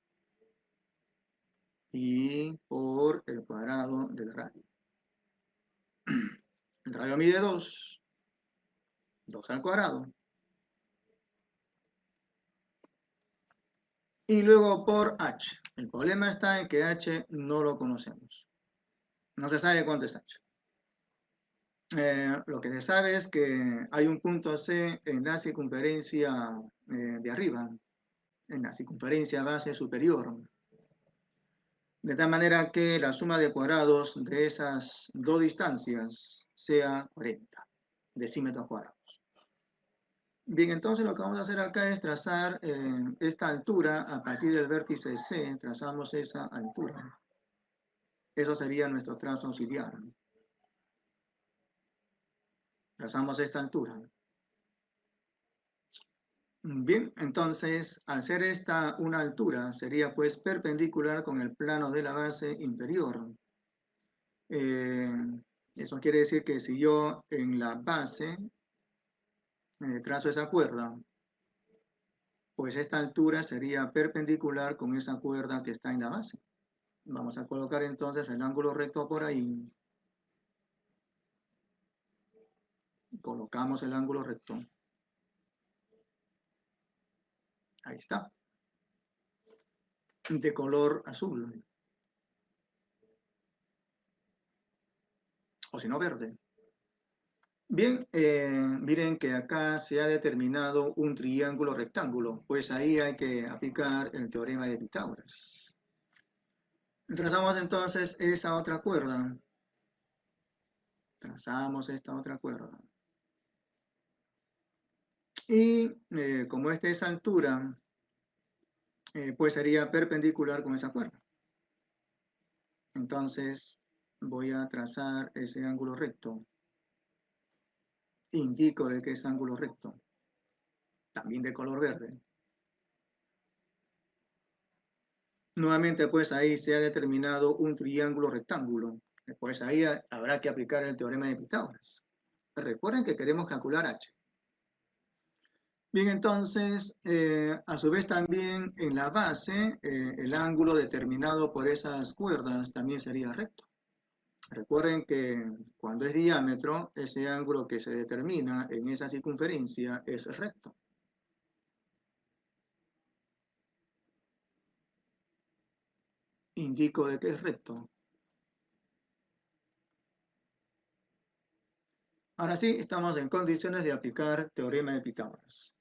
Pi por el cuadrado del radio. El radio mide 2 al cuadrado. Y luego por h. El problema está en que h no lo conocemos. No se sabe cuánto es h. Lo que se sabe es que hay un punto C en la circunferencia de arriba, en la circunferencia base superior. De tal manera que la suma de cuadrados de esas dos distancias sea 40 decímetros cuadrados. Bien, entonces lo que vamos a hacer acá es trazar esta altura a partir del vértice C, trazamos esa altura. Eso sería nuestro trazo auxiliar. Trazamos esta altura. Bien, entonces, al ser esta una altura, sería pues perpendicular con el plano de la base inferior. Eso quiere decir que si yo en la base trazo esa cuerda, pues esta altura sería perpendicular con esa cuerda que está en la base. Vamos a colocar entonces el ángulo recto por ahí. Colocamos el ángulo recto. Ahí está. De color azul. O si no, verde. Bien, miren que acá se ha determinado un triángulo rectángulo. Pues ahí hay que aplicar el teorema de Pitágoras. Trazamos entonces esa otra cuerda. Trazamos esta otra cuerda. Y como esta es altura, pues sería perpendicular con esa cuerda. Entonces voy a trazar ese ángulo recto. Indico de que es ángulo recto. También de color verde. Nuevamente, pues ahí se ha determinado un triángulo rectángulo. Pues ahí habrá que aplicar el teorema de Pitágoras. Recuerden que queremos calcular h. Bien, entonces, a su vez también en la base, el ángulo determinado por esas cuerdas también sería recto. Recuerden que cuando es diámetro, ese ángulo que se determina en esa circunferencia es recto. Indico de que es recto. Ahora sí, estamos en condiciones de aplicar teorema de Pitágoras.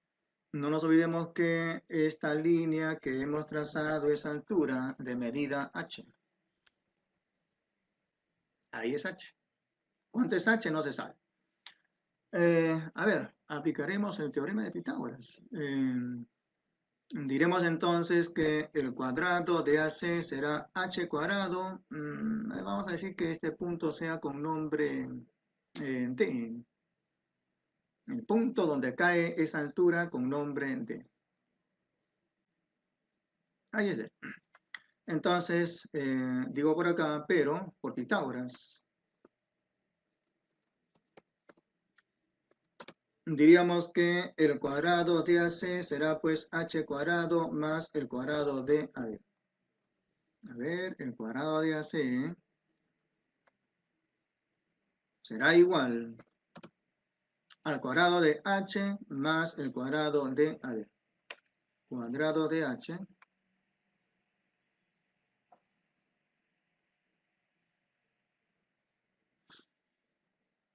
No nos olvidemos que esta línea que hemos trazado es altura de medida h. Ahí es h. ¿Cuánto es h? No se sabe. A ver, aplicaremos el teorema de Pitágoras. Diremos entonces que el cuadrado de AC será h cuadrado. Vamos a decir que este punto sea con nombre D. El punto donde cae esa altura con nombre D. Ahí es D. Entonces, digo por acá, pero por Pitágoras, diríamos que el cuadrado de AC será pues h cuadrado más el cuadrado de AD. A ver, el cuadrado de AC será igual al cuadrado de h más el cuadrado de AD. Cuadrado de h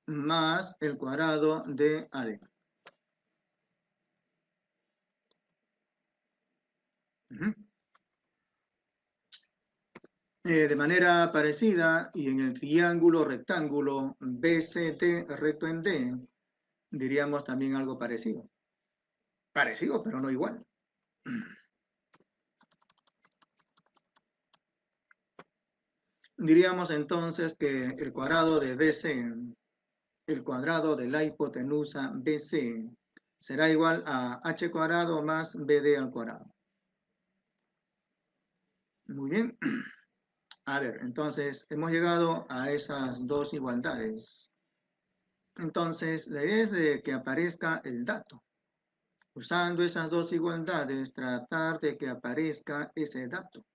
más el cuadrado de AD. De manera parecida y en el triángulo rectángulo BCD recto en D, diríamos también algo parecido. Parecido, pero no igual. Diríamos entonces que el cuadrado de BC, el cuadrado de la hipotenusa BC, será igual a h cuadrado más BD al cuadrado. Muy bien. A ver, entonces hemos llegado a esas dos igualdades. Entonces, la idea es de que aparezca el dato. Usando esas dos igualdades, tratar de que aparezca ese dato.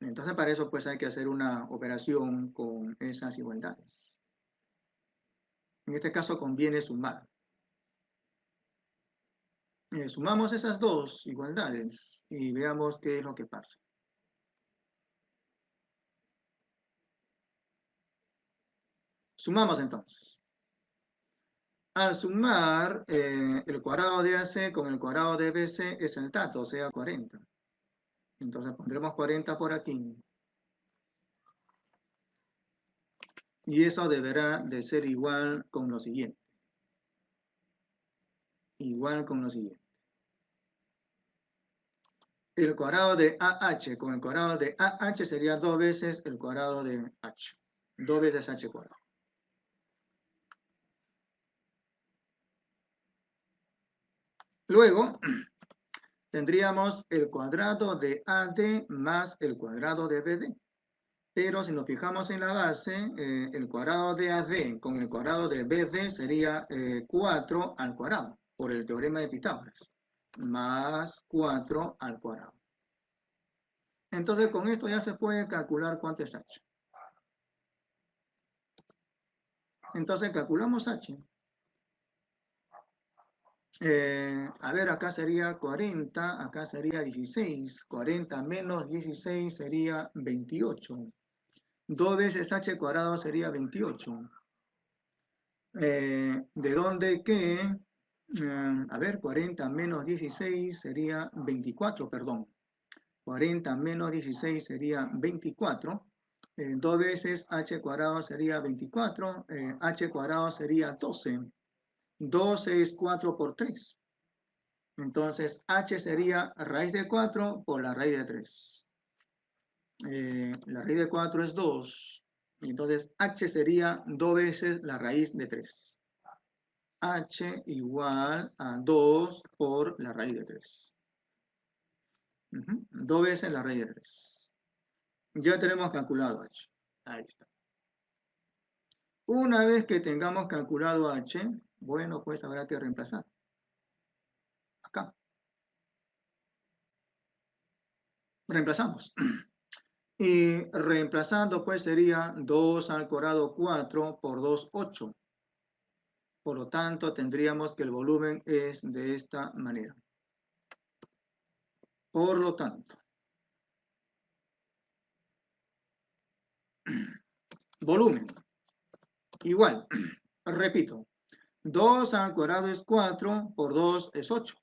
Entonces, para eso pues hay que hacer una operación con esas igualdades. En este caso conviene sumar. Sumamos esas dos igualdades y veamos qué es lo que pasa. Sumamos entonces. Al sumar, el cuadrado de AC con el cuadrado de BC es el dato, o sea, 40. Entonces pondremos 40 por aquí. Y eso deberá de ser igual con lo siguiente. Igual con lo siguiente. El cuadrado de AH con el cuadrado de AH sería 2 veces el cuadrado de H. 2 veces H cuadrado. Luego, tendríamos el cuadrado de AD más el cuadrado de BD. Pero si nos fijamos en la base, el cuadrado de AD con el cuadrado de BD sería 4 al cuadrado, por el teorema de Pitágoras. Más 4 al cuadrado. Entonces, con esto ya se puede calcular cuánto es H. Entonces, calculamos H. A ver, acá sería 40, acá sería 16. 40 menos 16 sería 28. 2 veces H cuadrado sería 28. ¿De dónde que? A ver, 40 menos 16 sería 24, perdón. 40 menos 16 sería 24. 2 veces h cuadrado sería 24. H cuadrado sería 12. 12 es 4 por 3. Entonces, h sería raíz de 4 por la raíz de 3. La raíz de 4 es 2. Entonces, h sería 2 veces la raíz de 3. H igual a 2 por la raíz de 3. 2 veces la raíz de 3. Ya tenemos calculado H. Ahí está. Una vez que tengamos calculado H, bueno, pues habrá que reemplazar. Reemplazamos. Y reemplazando, pues sería 2 al cuadrado 4 por 2, 8. Por lo tanto, tendríamos que el volumen es de esta manera. Por lo tanto, volumen igual, repito, 2 al cuadrado es 4 por 2 es 8.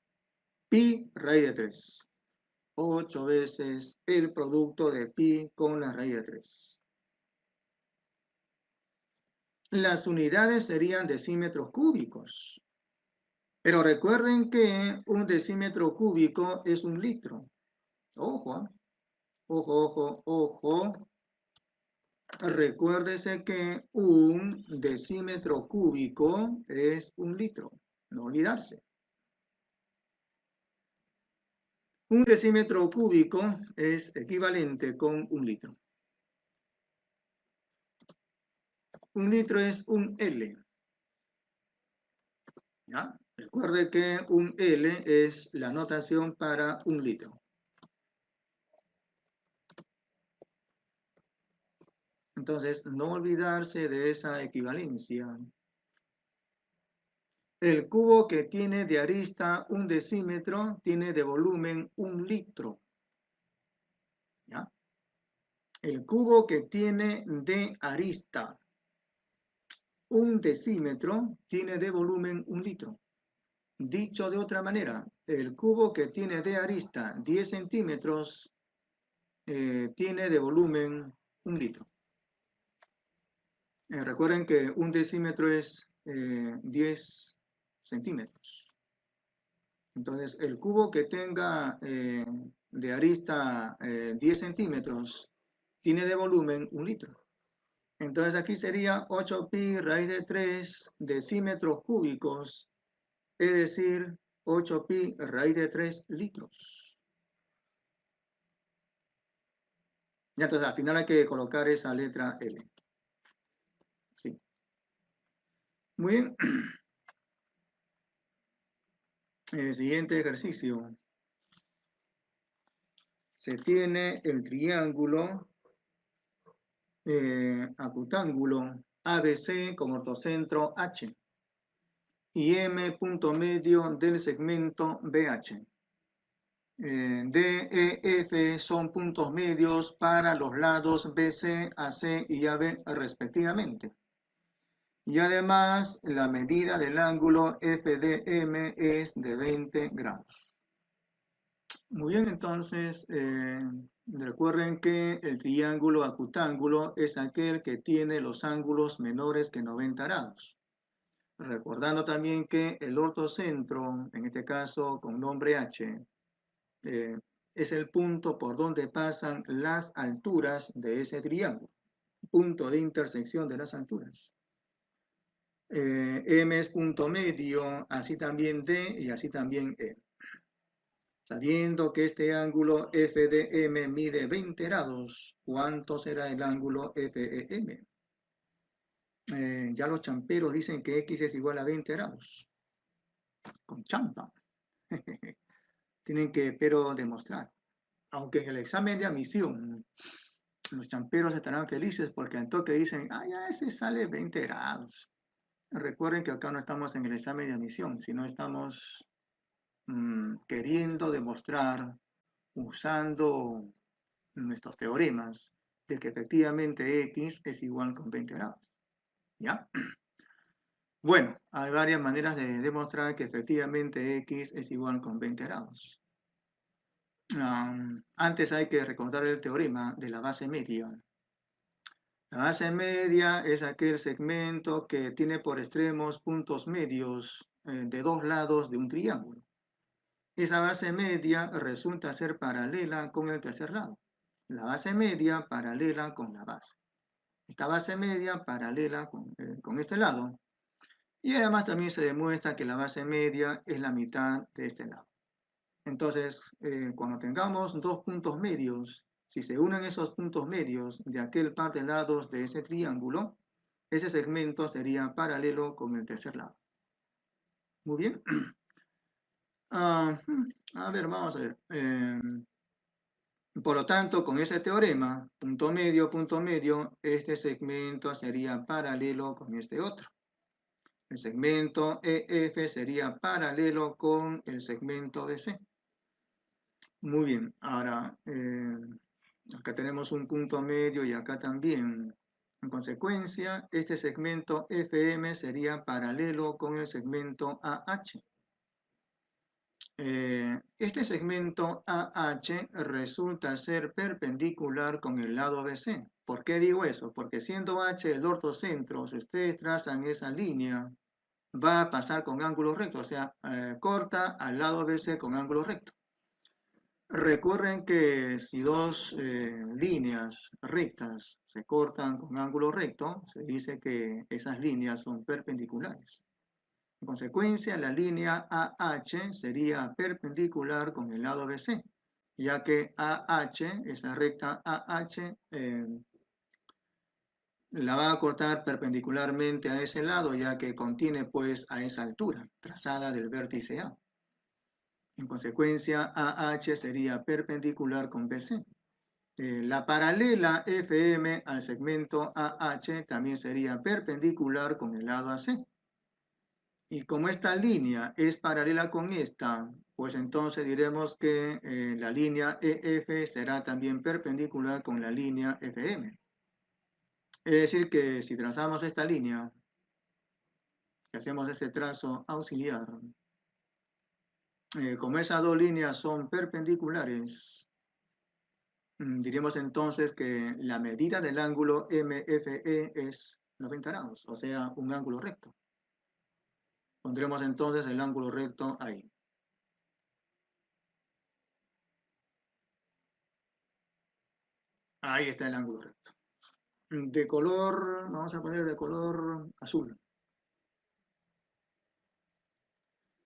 Pi raíz de 3. 8 veces el producto de pi con la raíz de 3. Las unidades serían decímetros cúbicos. Pero recuerden que un decímetro cúbico es un litro. Ojo, ojo, ojo, ojo. Recuérdese que un decímetro cúbico es un litro. No olvidarse. Un decímetro cúbico es equivalente con un litro. Un litro es un L. ¿Ya? Recuerde que un L es la notación para un litro. Entonces, no olvidarse de esa equivalencia. El cubo que tiene de arista un decímetro tiene de volumen un litro. ¿Ya? El cubo que tiene de arista un decímetro tiene de volumen un litro. Dicho de otra manera, el cubo que tiene de arista 10 centímetros tiene de volumen un litro. Recuerden que un decímetro es 10 centímetros. Entonces, el cubo que tenga de arista 10 centímetros tiene de volumen un litro. Entonces, aquí sería 8 pi raíz de 3 decímetros cúbicos, es decir, 8 pi raíz de 3 litros. Y entonces, al final hay que colocar esa letra L. Sí. Muy bien. Siguiente ejercicio. Se tiene el triángulo acutángulo ABC con ortocentro H y M punto medio del segmento BH. D, E, F son puntos medios para los lados BC, AC y AB respectivamente. Y además la medida del ángulo FDM es de 20 grados. Muy bien, entonces recuerden que el triángulo acutángulo es aquel que tiene los ángulos menores que 90 grados. Recordando también que el ortocentro, en este caso con nombre H, es el punto por donde pasan las alturas de ese triángulo, punto de intersección de las alturas. M es punto medio, así también D y así también E. Sabiendo que este ángulo FDM mide 20 grados, ¿cuánto será el ángulo FEM? Ya los champeros dicen que X es igual a 20 grados. Con champa. Tienen que, pero, demostrar. Aunque en el examen de admisión, los champeros estarán felices porque al toque dicen, ah, ya ese sale 20 grados. Recuerden que acá no estamos en el examen de admisión, sino estamos queriendo demostrar, usando nuestros teoremas, de que efectivamente X es igual con 20 grados. ¿Ya? Bueno, hay varias maneras de demostrar que efectivamente X es igual con 20 grados. Antes hay que recordar el teorema de la base media. La base media es aquel segmento que tiene por extremos puntos medios de dos lados de un triángulo. Esa base media resulta ser paralela con el tercer lado. La base media paralela con la base. Esta base media paralela con este lado. Y además también se demuestra que la base media es la mitad de este lado. Entonces, cuando tengamos dos puntos medios, si se unen esos puntos medios de aquel par de lados de ese triángulo, ese segmento sería paralelo con el tercer lado. Muy bien. A ver, vamos a ver. Por lo tanto, con ese teorema, punto medio, este segmento sería paralelo con este otro. El segmento EF sería paralelo con el segmento BC. Muy bien, ahora acá tenemos un punto medio y acá también. En consecuencia, este segmento FM sería paralelo con el segmento AH. Este segmento AH resulta ser perpendicular con el lado BC. ¿Por qué digo eso? Porque siendo H el ortocentro, si ustedes trazan esa línea, va a pasar con ángulo recto, o sea, corta al lado BC con ángulo recto. Recuerden que si dos líneas rectas se cortan con ángulo recto, se dice que esas líneas son perpendiculares. En consecuencia, la línea AH sería perpendicular con el lado BC, ya que AH, esa recta AH, la va a cortar perpendicularmente a ese lado, ya que contiene pues a esa altura trazada del vértice A. En consecuencia, AH sería perpendicular con BC. La paralela FM al segmento AH también sería perpendicular con el lado AC. Y como esta línea es paralela con esta, pues entonces diremos que la línea EF será también perpendicular con la línea FM. Es decir, que si trazamos esta línea, si hacemos ese trazo auxiliar, como esas dos líneas son perpendiculares, diremos entonces que la medida del ángulo MFE es 90 grados, o sea, un ángulo recto. Pondremos entonces el ángulo recto ahí. Ahí está el ángulo recto. De color, vamos a poner de color azul.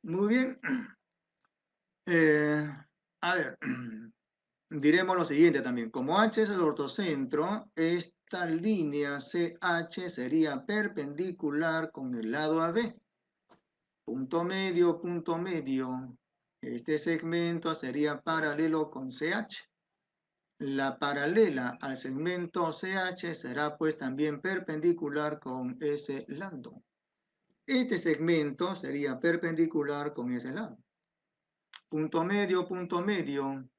Muy bien. A ver, diremos lo siguiente también. Como H es el ortocentro, esta línea CH sería perpendicular con el lado AB. Punto medio. Este segmento sería paralelo con CH. La paralela al segmento CH será pues también perpendicular con ese lado. Este segmento sería perpendicular con ese lado. Punto medio.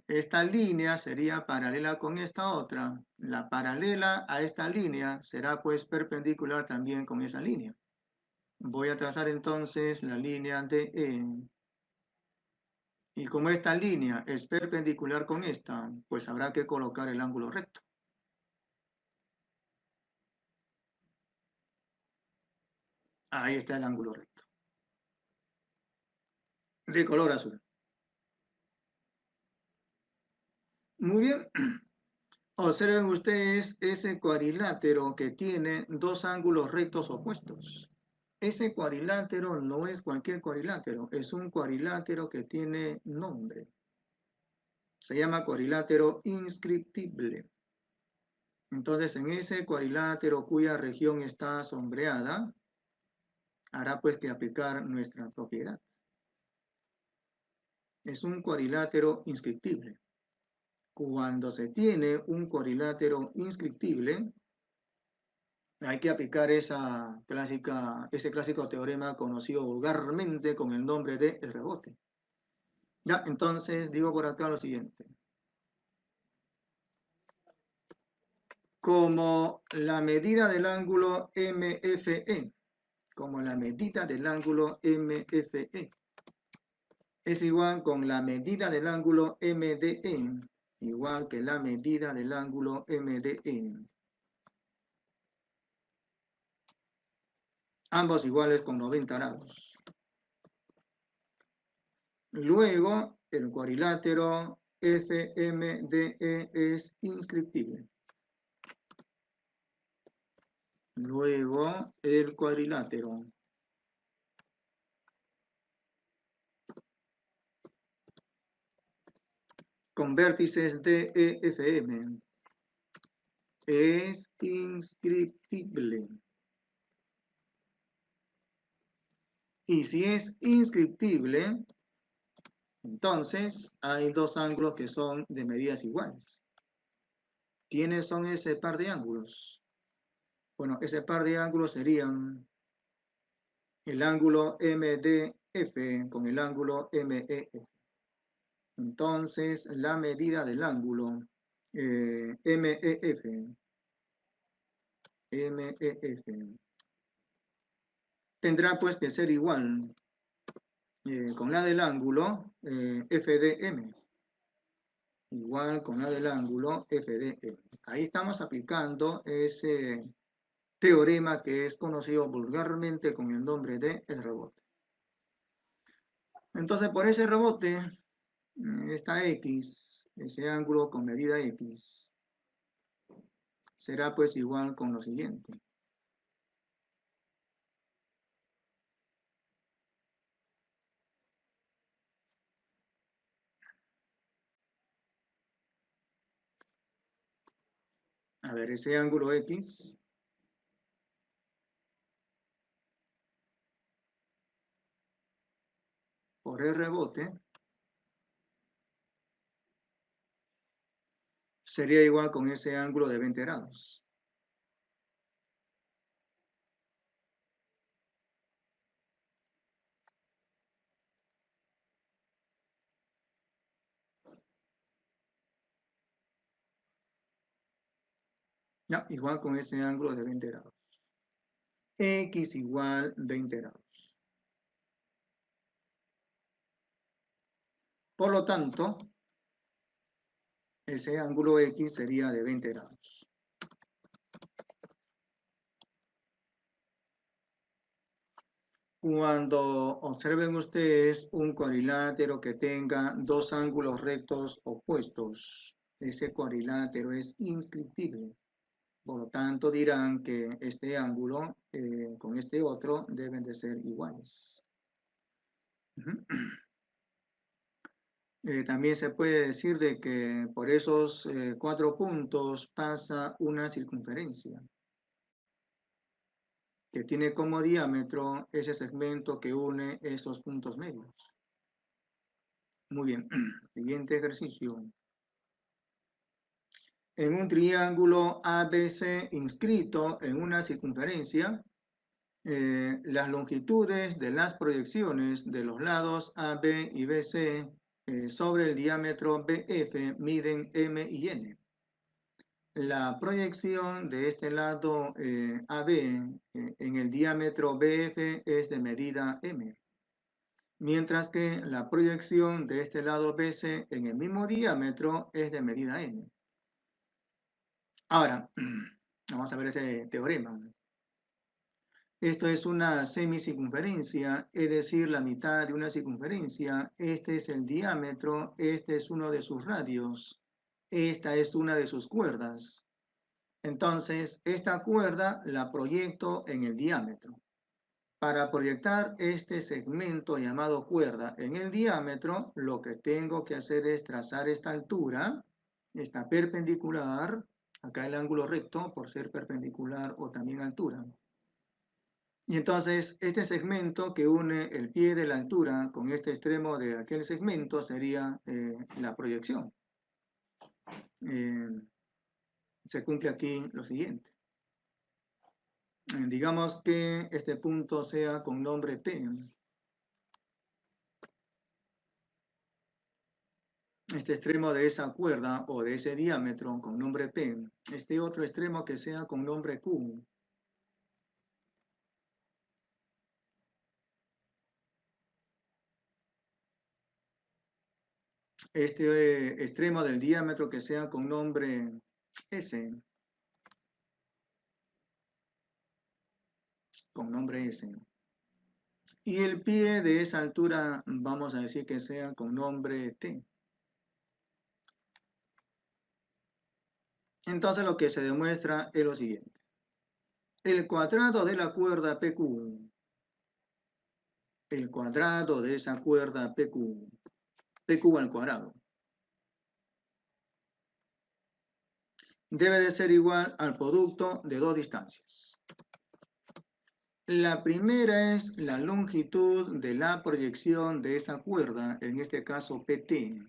Esta línea sería paralela con esta otra. La paralela a esta línea será pues perpendicular también con esa línea. Voy a trazar entonces la línea DE. Y como esta línea es perpendicular con esta, pues habrá que colocar el ángulo recto. Ahí está el ángulo recto. De color azul. Muy bien. Observen ustedes ese cuadrilátero que tiene dos ángulos rectos opuestos. Ese cuadrilátero no es cualquier cuadrilátero, es un cuadrilátero que tiene nombre. Se llama cuadrilátero inscriptible. Entonces, en ese cuadrilátero cuya región está sombreada, hará pues que aplicar nuestra propiedad. Es un cuadrilátero inscriptible. Cuando se tiene un cuadrilátero inscriptible, hay que aplicar ese clásico teorema conocido vulgarmente con el nombre de el rebote. Ya, entonces digo por acá lo siguiente. Como la medida del ángulo MFE, es igual con la medida del ángulo MDE, igual que la medida del ángulo MDE. Ambos iguales con 90 grados. Luego, el cuadrilátero FMDE es inscriptible. Luego, el cuadrilátero con vértices DEFM es inscriptible. Y si es inscriptible, Entonces, hay dos ángulos que son de medidas iguales. ¿Quiénes son ese par de ángulos? Bueno, ese par de ángulos serían el ángulo MDF con el ángulo MEF. Entonces, la medida del ángulo MEF tendrá pues que ser igual con la del ángulo FDM. Igual con la del ángulo FDM. Ahí estamos aplicando ese teorema que es conocido vulgarmente con el nombre de el rebote. Entonces, por ese rebote, esta X, ese ángulo con medida X, será pues igual con lo siguiente. A ver, ese ángulo X por el rebote sería igual con ese ángulo de 20 grados. Ya, igual con ese ángulo de 20 grados. X igual 20 grados. Por lo tanto, ese ángulo X sería de 20 grados. Cuando observen ustedes un cuadrilátero que tenga dos ángulos rectos opuestos, ese cuadrilátero es inscriptible. Por lo tanto, dirán que este ángulo con este otro deben de ser iguales. También se puede decir de que por esos 4 puntos pasa una circunferencia que tiene como diámetro ese segmento que une estos puntos medios. Muy bien, siguiente ejercicio. En un triángulo ABC inscrito en una circunferencia, las longitudes de las proyecciones de los lados AB y BC sobre el diámetro BF miden M y N. La proyección de este lado AB en el diámetro BF es de medida M, mientras que la proyección de este lado BC en el mismo diámetro es de medida N. Ahora, vamos a ver ese teorema. Esto es una semicircunferencia, es decir, la mitad de una circunferencia. Este es el diámetro, este es uno de sus radios, esta es una de sus cuerdas. Entonces, esta cuerda la proyecto en el diámetro. Para proyectar este segmento llamado cuerda en el diámetro, lo que tengo que hacer es trazar esta altura, esta perpendicular, acá el ángulo recto por ser perpendicular o también altura. Y entonces este segmento que une el pie de la altura con este extremo de aquel segmento sería la proyección. Se cumple aquí lo siguiente. Digamos que este punto sea con nombre P. Este extremo de esa cuerda o de ese diámetro con nombre P. Este otro extremo que sea con nombre Q. Este extremo del diámetro que sea con nombre S. Con nombre S. Y el pie de esa altura vamos a decir que sea con nombre T. Entonces lo que se demuestra es lo siguiente. El cuadrado de la cuerda PQ, el cuadrado de esa cuerda PQ, PQ al cuadrado, debe de ser igual al producto de dos distancias. La primera es la longitud de la proyección de esa cuerda, en este caso PT.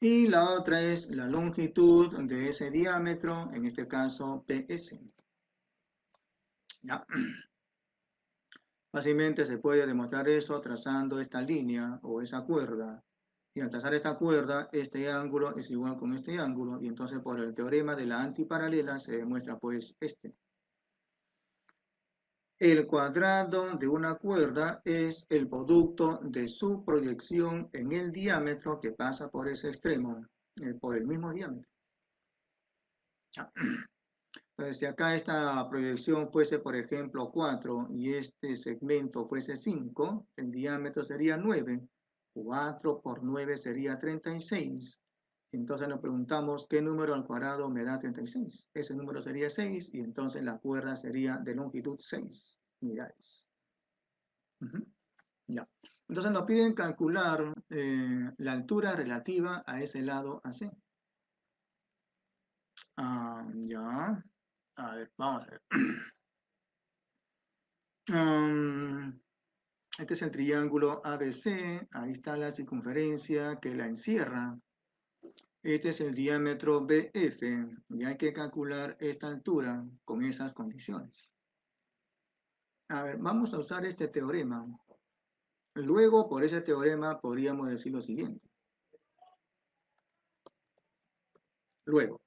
Y la otra es la longitud de ese diámetro, en este caso PS. ¿Ya? Fácilmente se puede demostrar eso trazando esta línea o esa cuerda. Y al trazar esta cuerda, este ángulo es igual con este ángulo, y entonces por el teorema de la antiparalela se demuestra pues este. El cuadrado de una cuerda es el producto de su proyección en el diámetro que pasa por ese extremo, por el mismo diámetro. Entonces, si acá esta proyección fuese, por ejemplo, 4 y este segmento fuese 5, el diámetro sería 9. 4 por 9 sería 36. Entonces nos preguntamos qué número al cuadrado me da 36. Ese número sería 6 y entonces la cuerda sería de longitud 6. Miráis. Ya. Entonces nos piden calcular la altura relativa a ese lado AC. Ya. A ver, vamos a ver. Este es el triángulo ABC. Ahí está la circunferencia que la encierra. Este es el diámetro BF. Y hay que calcular esta altura con esas condiciones. A ver, vamos a usar este teorema. Luego, por ese teorema, podríamos decir lo siguiente. Luego,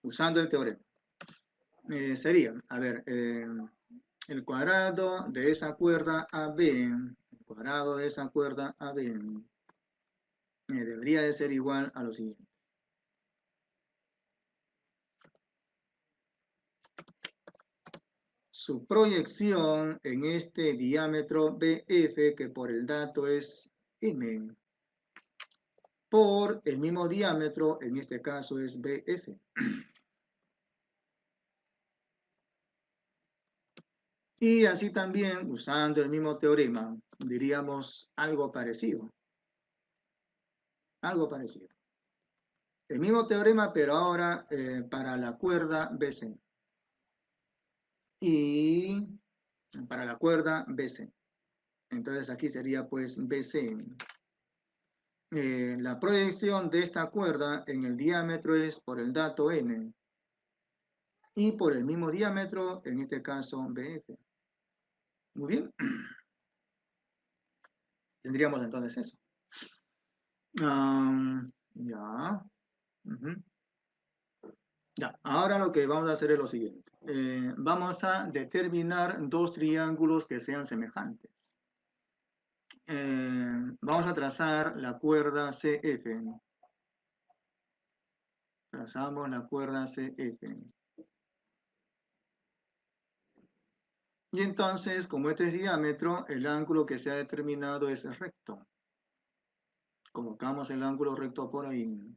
usando el teorema. Sería, a ver, el cuadrado de esa cuerda AB, el cuadrado de esa cuerda AB, debería de ser igual a lo siguiente. Su proyección en este diámetro BF, que por el dato es M, por el mismo diámetro, en este caso es BF. Y así también, usando el mismo teorema, diríamos algo parecido. Algo parecido. El mismo teorema, pero ahora para la cuerda BC. Y para la cuerda BC. Entonces aquí sería pues BC. La proyección de esta cuerda en el diámetro es por el dato N. Y por el mismo diámetro, en este caso BF. Muy bien. Tendríamos entonces eso. Ya. Ya, ahora lo que vamos a hacer es lo siguiente. Vamos a determinar dos triángulos que sean semejantes. Vamos a trazar la cuerda CF. Trazamos la cuerda CF. Y entonces, como este es diámetro, el ángulo que se ha determinado es recto. Colocamos el ángulo recto por ahí.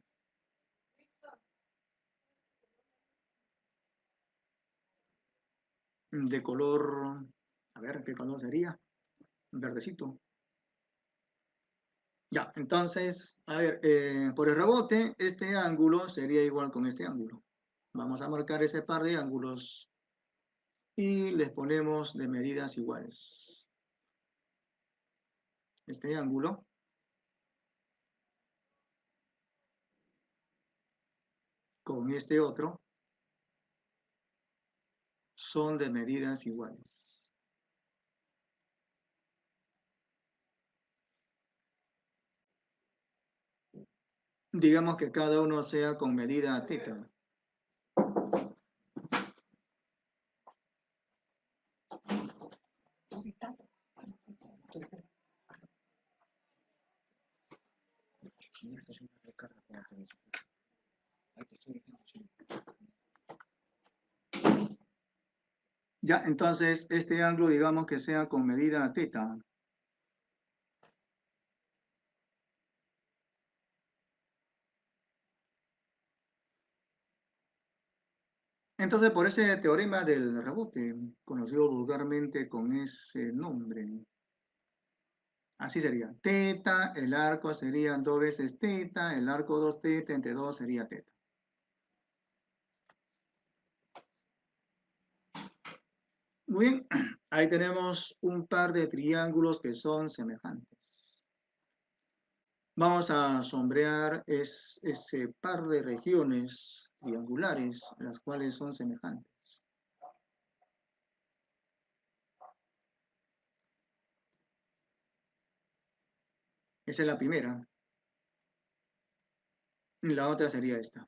De color, a ver, ¿qué color sería? Verdecito. Ya, entonces, a ver, por el rebote, este ángulo sería igual con este ángulo. Vamos a marcar ese par de ángulos y les ponemos de medidas iguales. Este ángulo con este otro son de medidas iguales. Digamos que cada uno sea con medida θ. Ya, entonces, este ángulo digamos que sea con medida θ. Entonces, por ese teorema del rebote, conocido vulgarmente con ese nombre, así sería. Θ, el arco sería 2 veces θ, el arco 2θ, entre 2 sería θ. Muy bien, ahí tenemos un par de triángulos que son semejantes. Vamos a sombrear ese par de regiones triangulares, las cuales son semejantes. Esa es la primera. La otra sería esta.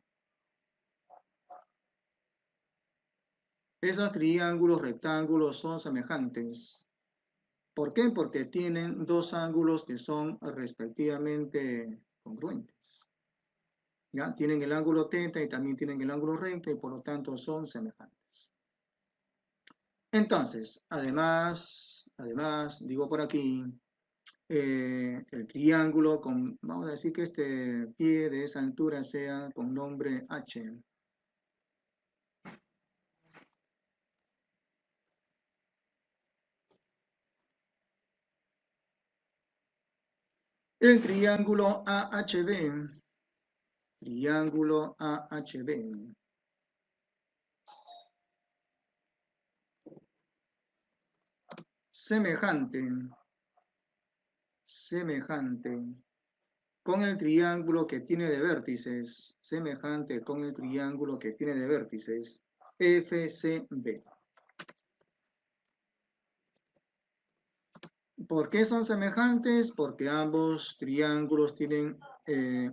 Esos triángulos rectángulos son semejantes. ¿Por qué? Porque tienen dos ángulos que son respectivamente congruentes. ¿Ya? Tienen el ángulo θ y también tienen el ángulo recto y por lo tanto son semejantes. Entonces, además, digo por aquí, el triángulo vamos a decir que este pie de esa altura sea con nombre H. El triángulo AHB, triángulo AHB. Semejante con el triángulo que tiene de vértices, semejante con el triángulo que tiene de vértices, FCB. ¿Por qué son semejantes? Porque ambos triángulos tienen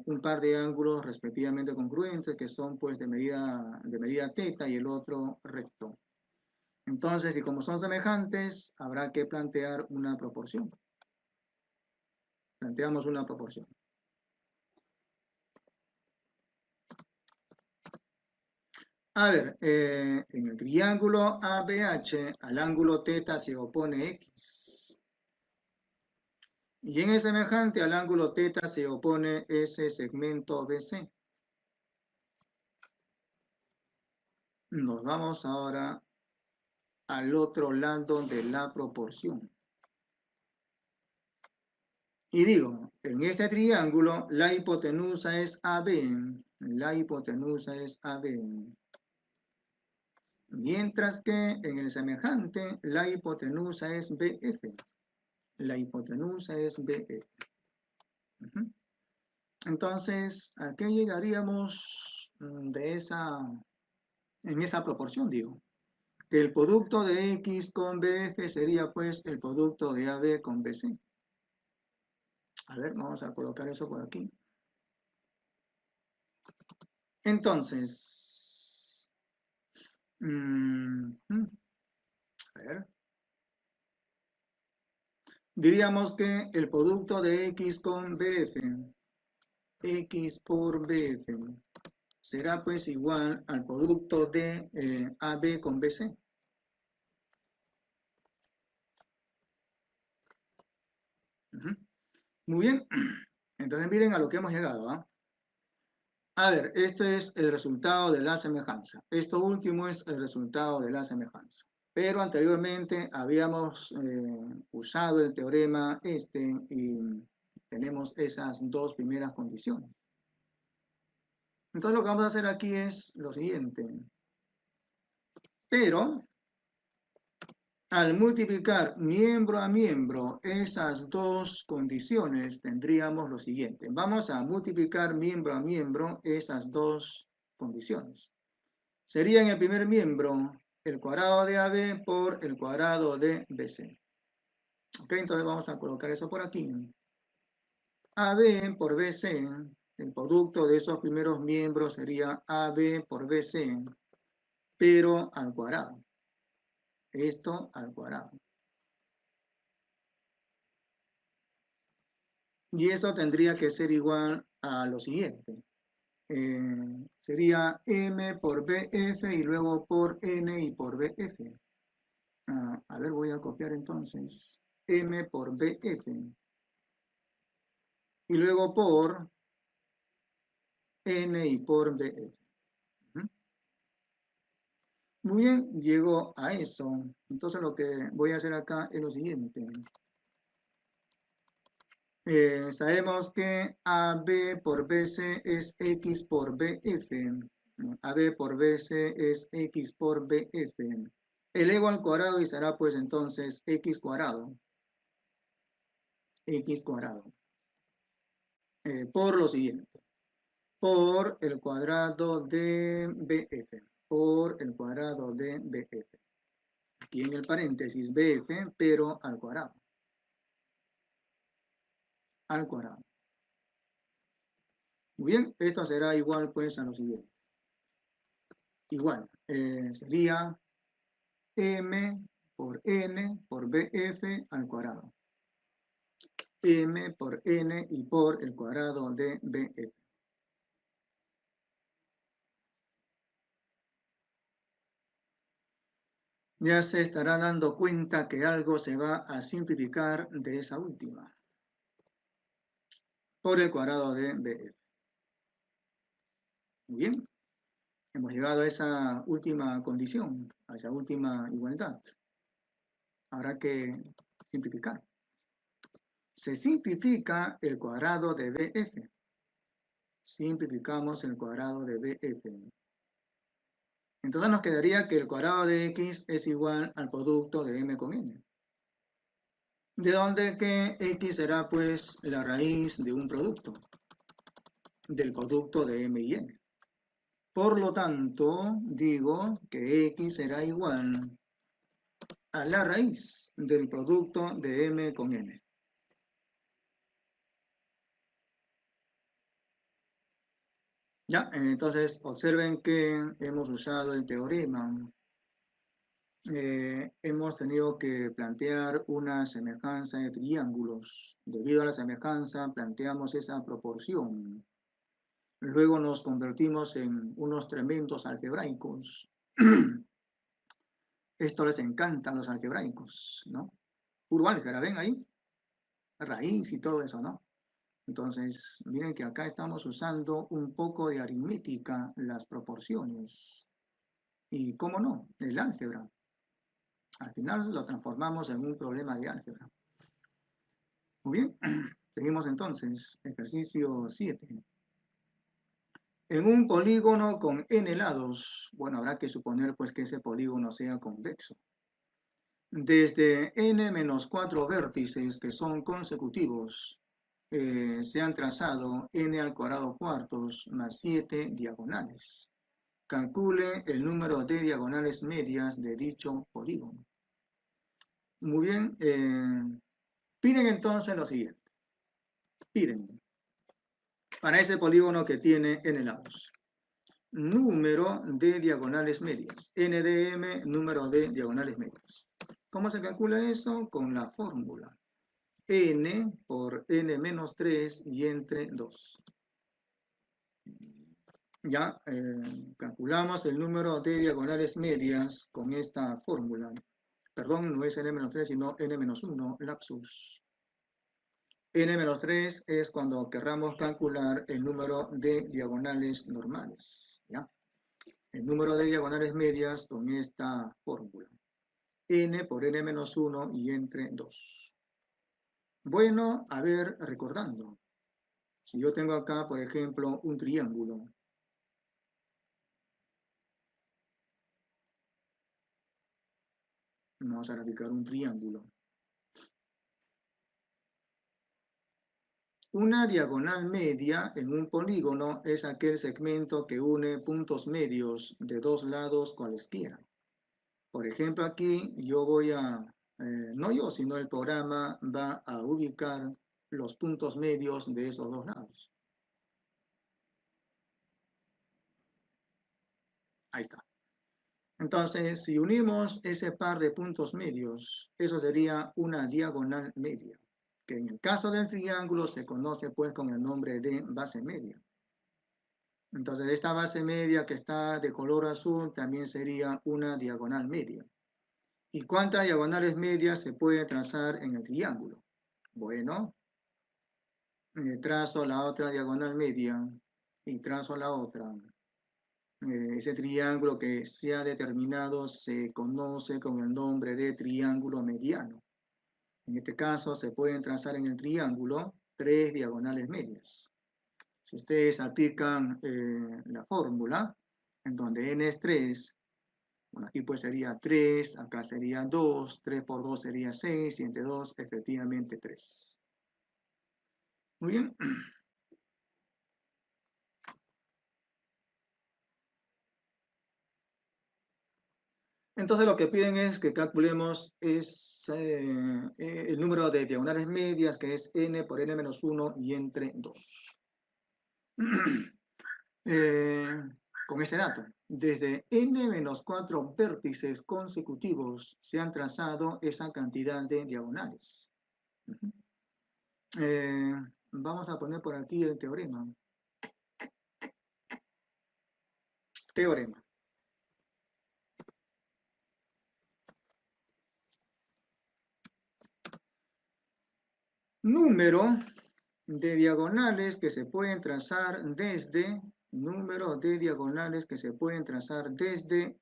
un par de ángulos respectivamente congruentes que son pues de medida θ y el otro recto. Entonces, y como son semejantes, habrá que plantear una proporción. Planteamos una proporción. A ver, en el triángulo ABH al ángulo θ se opone X. Y en el semejante al ángulo θ se opone ese segmento BC. Nos vamos ahora al otro lado de la proporción. Y digo, en este triángulo la hipotenusa es AB. La hipotenusa es AB. Mientras que en el semejante la hipotenusa es BF. La hipotenusa es BF. Entonces, ¿a qué llegaríamos en esa proporción, digo? El producto de X con BF sería pues el producto de AB con BC. A ver, vamos a colocar eso por aquí. Entonces, a ver. Diríamos que el producto de X con BF, X por BF, será pues igual al producto de AB con BC. Muy bien, entonces miren a lo que hemos llegado. ¿Ah? A ver, este es el resultado de la semejanza. Esto último es el resultado de la semejanza. Pero anteriormente habíamos usado el teorema y tenemos esas dos primeras condiciones. Entonces lo que vamos a hacer aquí es lo siguiente. Pero al multiplicar miembro a miembro esas dos condiciones, tendríamos lo siguiente. Vamos a multiplicar miembro a miembro esas dos condiciones. Sería en el primer miembro el cuadrado de AB por el cuadrado de BC. Ok, entonces vamos a colocar eso por aquí. AB por BC, el producto de esos primeros miembros sería AB por BC, pero al cuadrado. Esto al cuadrado. Y eso tendría que ser igual a lo siguiente. Sería M por BF y luego por N y por BF. A ver, voy a copiar entonces. M por BF. Y luego por N y por BF. Muy bien, llego a eso. Entonces lo que voy a hacer acá es lo siguiente. Sabemos que AB por BC es X por BF. AB por BC es X por BF. Elevo al cuadrado y será pues entonces x cuadrado por lo siguiente, por el cuadrado de BF, por el cuadrado de BF. Aquí en el paréntesis BF, pero al cuadrado. Al cuadrado. Muy bien, esto será igual pues a lo siguiente. Igual, sería m por n por BF al cuadrado. M por n y por el cuadrado de BF. Ya se estará dando cuenta que algo se va a simplificar de esa última. Por el cuadrado de BF. Muy bien. Hemos llegado a esa última condición, a esa última igualdad. Habrá que simplificar. Se simplifica el cuadrado de BF. Simplificamos el cuadrado de BF. Entonces nos quedaría que el cuadrado de X es igual al producto de M con N. De donde que X será pues la raíz de un producto, del producto de M y N. Por lo tanto, digo que X será igual a la raíz del producto de M con N. Ya, entonces observen que hemos usado el teorema. Hemos tenido que plantear una semejanza de triángulos. Debido a la semejanza, planteamos esa proporción. Luego nos convertimos en unos tremendos algebraicos. Esto les encanta a los algebraicos, ¿no? Puro álgebra, ¿ven ahí? Raíz y todo eso, ¿no? Entonces, miren que acá estamos usando un poco de aritmética, las proporciones. Y, ¿cómo no? El álgebra. Al final lo transformamos en un problema de álgebra. Muy bien, seguimos entonces. Ejercicio 7. En un polígono con n lados, bueno, habrá que suponer pues que ese polígono sea convexo. Desde n-4 vértices que son consecutivos, se han trazado n al cuadrado cuartos más 7 diagonales. Calcule el número de diagonales medias de dicho polígono. Muy bien, piden entonces lo siguiente. Piden, para ese polígono que tiene n lados, número de diagonales medias, n de m, número de diagonales medias. ¿Cómo se calcula eso? Con la fórmula. N por n menos 3 y entre 2. Ya calculamos el número de diagonales medias con esta fórmula. Perdón, no es n menos 3, sino n menos 1, lapsus. N menos 3 es cuando querramos calcular el número de diagonales normales. ¿Ya? El número de diagonales medias con esta fórmula. N por n menos 1 y entre 2. Bueno, a ver, recordando. Si yo tengo acá, por ejemplo, un triángulo. Vamos a graficar un triángulo. Una diagonal media en un polígono es aquel segmento que une puntos medios de dos lados cualesquiera. Por ejemplo, aquí yo voy a, no yo, sino el programa va a ubicar los puntos medios de esos dos lados. Ahí está. Entonces, si unimos ese par de puntos medios, eso sería una diagonal media, que en el caso del triángulo se conoce pues con el nombre de base media. Entonces, esta base media que está de color azul también sería una diagonal media. ¿Y cuántas diagonales medias se puede trazar en el triángulo? Bueno, trazo la otra diagonal media y trazo la otra. Ese triángulo que se ha determinado se conoce con el nombre de triángulo mediano. En este caso se pueden trazar en el triángulo 3 diagonales medias. Si ustedes aplican la fórmula, en donde n es 3 Bueno, aquí pues sería 3, acá sería 2, 3 por 2 sería 6, y entre 2, efectivamente 3. Muy bien. Entonces lo que piden es que calculemos el número de diagonales medias, que es n por n menos 1 y entre 2. Con este dato, desde n menos 4 vértices consecutivos se han trazado esa cantidad de diagonales. Eh, Vamos a poner por aquí el teorema. Teorema. Número de diagonales que se pueden trazar desde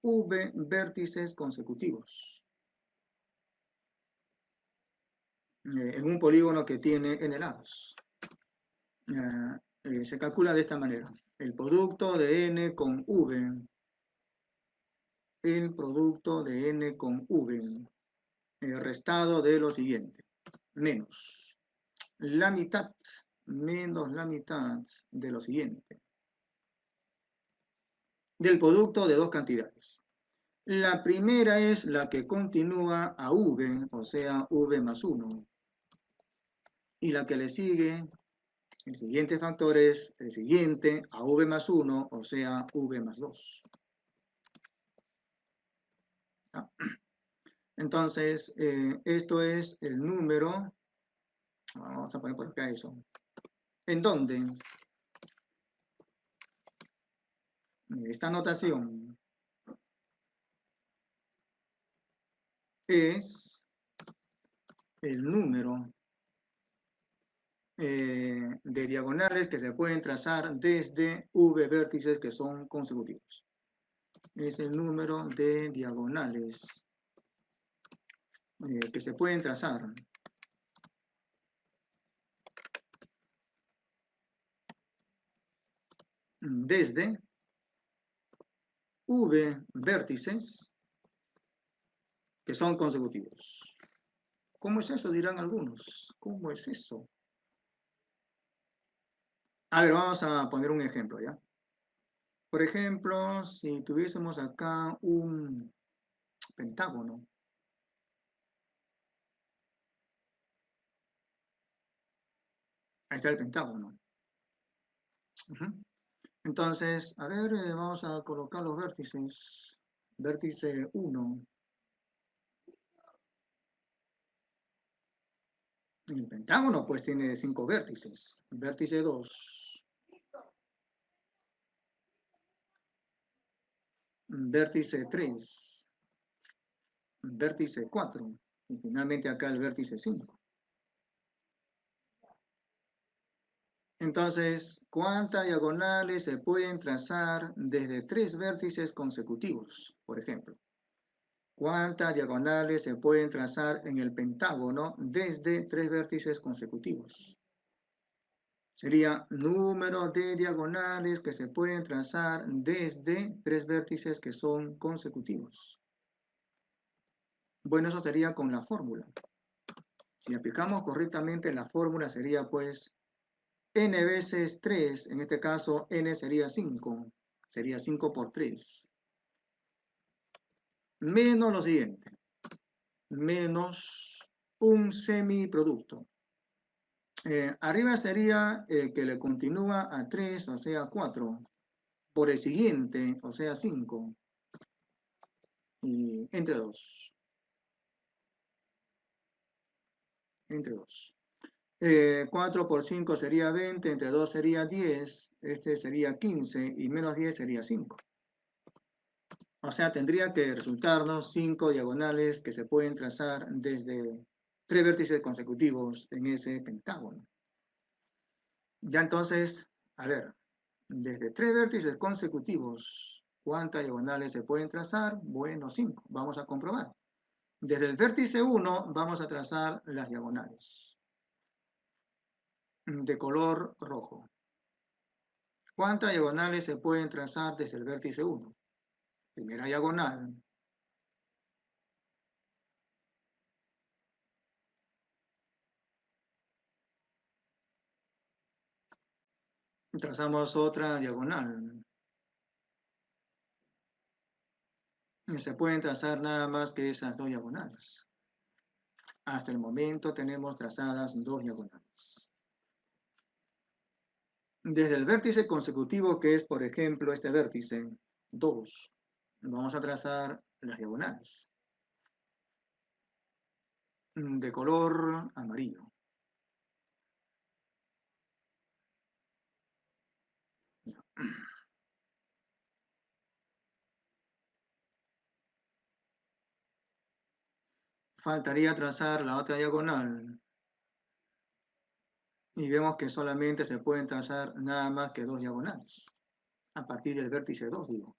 V vértices consecutivos en un polígono que tiene n lados. Se calcula de esta manera. El producto de n con V, restado de lo siguiente, menos la mitad de lo siguiente, del producto de dos cantidades. La primera es la que continúa a V, o sea, V más 1. Y la que le sigue, el siguiente factor es el siguiente a V más 1, o sea, V más 2. ¿Ah? Entonces, esto es el número, vamos a poner por acá eso, en donde esta notación es el número de diagonales que se pueden trazar desde V vértices que son consecutivos. Es el número de diagonales que se pueden trazar desde V vértices que son consecutivos. ¿Cómo es eso? Dirán algunos. ¿Cómo es eso? A ver, vamos a poner un ejemplo, ¿ya? Por ejemplo, si tuviésemos acá un pentágono. Ahí está el pentágono. Entonces, a ver, vamos a colocar los vértices. Vértice 1. El pentágono pues tiene 5 vértices. Vértice 2. Vértice 3. Vértice 4. Y finalmente acá el vértice 5. Entonces, ¿cuántas diagonales se pueden trazar desde 3 vértices consecutivos, por ejemplo? ¿Cuántas diagonales se pueden trazar en el pentágono desde 3 vértices consecutivos? Sería número de diagonales que se pueden trazar desde 3 vértices que son consecutivos. Bueno, eso sería con la fórmula. Si aplicamos correctamente la fórmula sería pues n veces 3, en este caso n sería 5 por 3, menos lo siguiente, menos un semiproducto. Arriba sería el que le continúa a 3, o sea 4, por el siguiente, o sea 5, y entre 2. Entre 2. 4 por 5 sería 20, entre 2 sería 10, este sería 15 y menos 10 sería 5. O sea, tendría que resultarnos 5 diagonales que se pueden trazar desde 3 vértices consecutivos en ese pentágono. Ya entonces, a ver, desde 3 vértices consecutivos, ¿cuántas diagonales se pueden trazar? Bueno, 5. Vamos a comprobar. Desde el vértice 1 vamos a trazar las diagonales de color rojo. ¿Cuántas diagonales se pueden trazar desde el vértice 1? Primera diagonal, Trazamos otra diagonal. Y se pueden trazar nada más que esas dos diagonales. Hasta el momento tenemos trazadas dos diagonales. Desde el vértice consecutivo, que es, por ejemplo, este vértice, 2, vamos a trazar las diagonales de color amarillo. Faltaría trazar la otra diagonal. Y vemos que solamente se pueden trazar nada más que dos diagonales. A partir del vértice 2, digo.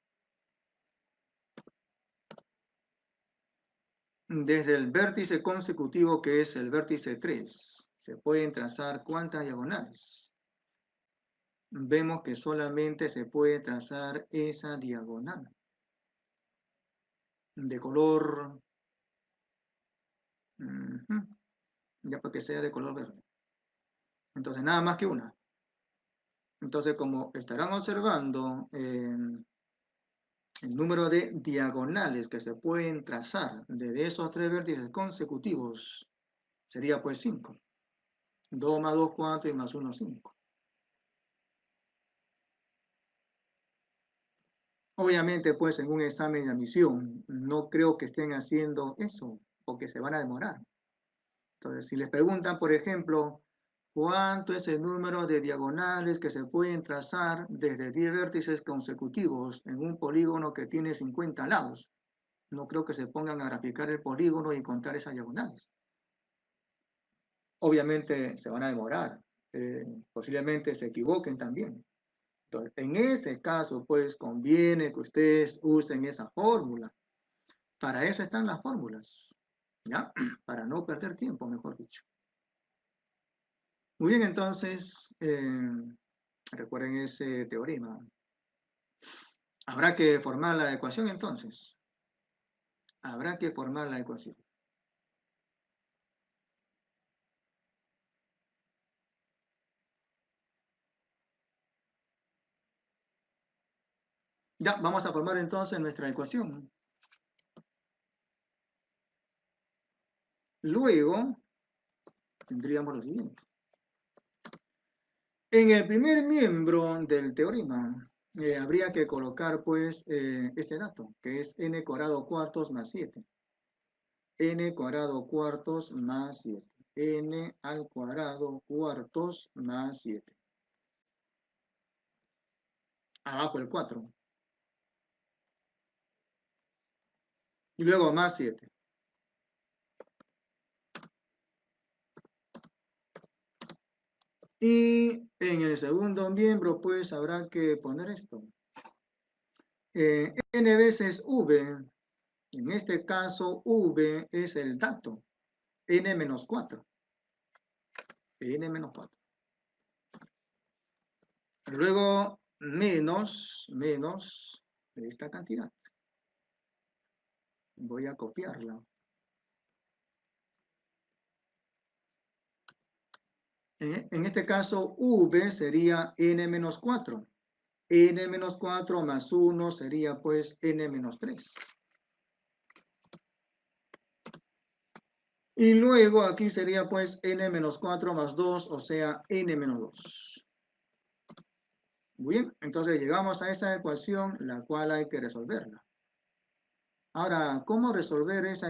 Desde el vértice consecutivo, que es el vértice 3, se pueden trazar ¿cuántas diagonales? Vemos que solamente se puede trazar esa diagonal de color, ya para que sea de color verde. Entonces, nada más que una. Entonces, como estarán observando, el número de diagonales que se pueden trazar desde esos tres vértices consecutivos sería pues 5. 2 más 2, 4 y más 1, 5. Obviamente, pues en un examen de admisión, no creo que estén haciendo eso, porque se van a demorar. Entonces, si les preguntan, por ejemplo, ¿cuánto es el número de diagonales que se pueden trazar desde 10 vértices consecutivos en un polígono que tiene 50 lados? No creo que se pongan a graficar el polígono y contar esas diagonales. Obviamente se van a demorar, posiblemente se equivoquen también. Entonces, en ese caso, pues conviene que ustedes usen esa fórmula. Para eso están las fórmulas, ¿ya? Para no perder tiempo, mejor dicho. Muy bien, entonces, recuerden ese teorema. Habrá que formar la ecuación entonces. Habrá que formar la ecuación. Ya, vamos a formar entonces nuestra ecuación. Luego, tendríamos lo siguiente. En el primer miembro del teorema, habría que colocar, pues, este dato, que es n cuadrado cuartos más 7. N cuadrado cuartos más 7. N al cuadrado cuartos más 7. Abajo el 4. Y luego más 7. Y en el segundo miembro, pues, habrá que poner esto. N veces V, en este caso, V es el dato. N menos 4. N menos 4. Luego, menos de esta cantidad. Voy a copiarla. En este caso, V sería N menos 4. N menos 4 más 1 sería pues N menos 3. Y luego aquí sería pues N menos 4 más 2, o sea, N menos 2. Muy bien, entonces llegamos a esa ecuación, la cual hay que resolverla. Ahora, ¿cómo resolver esa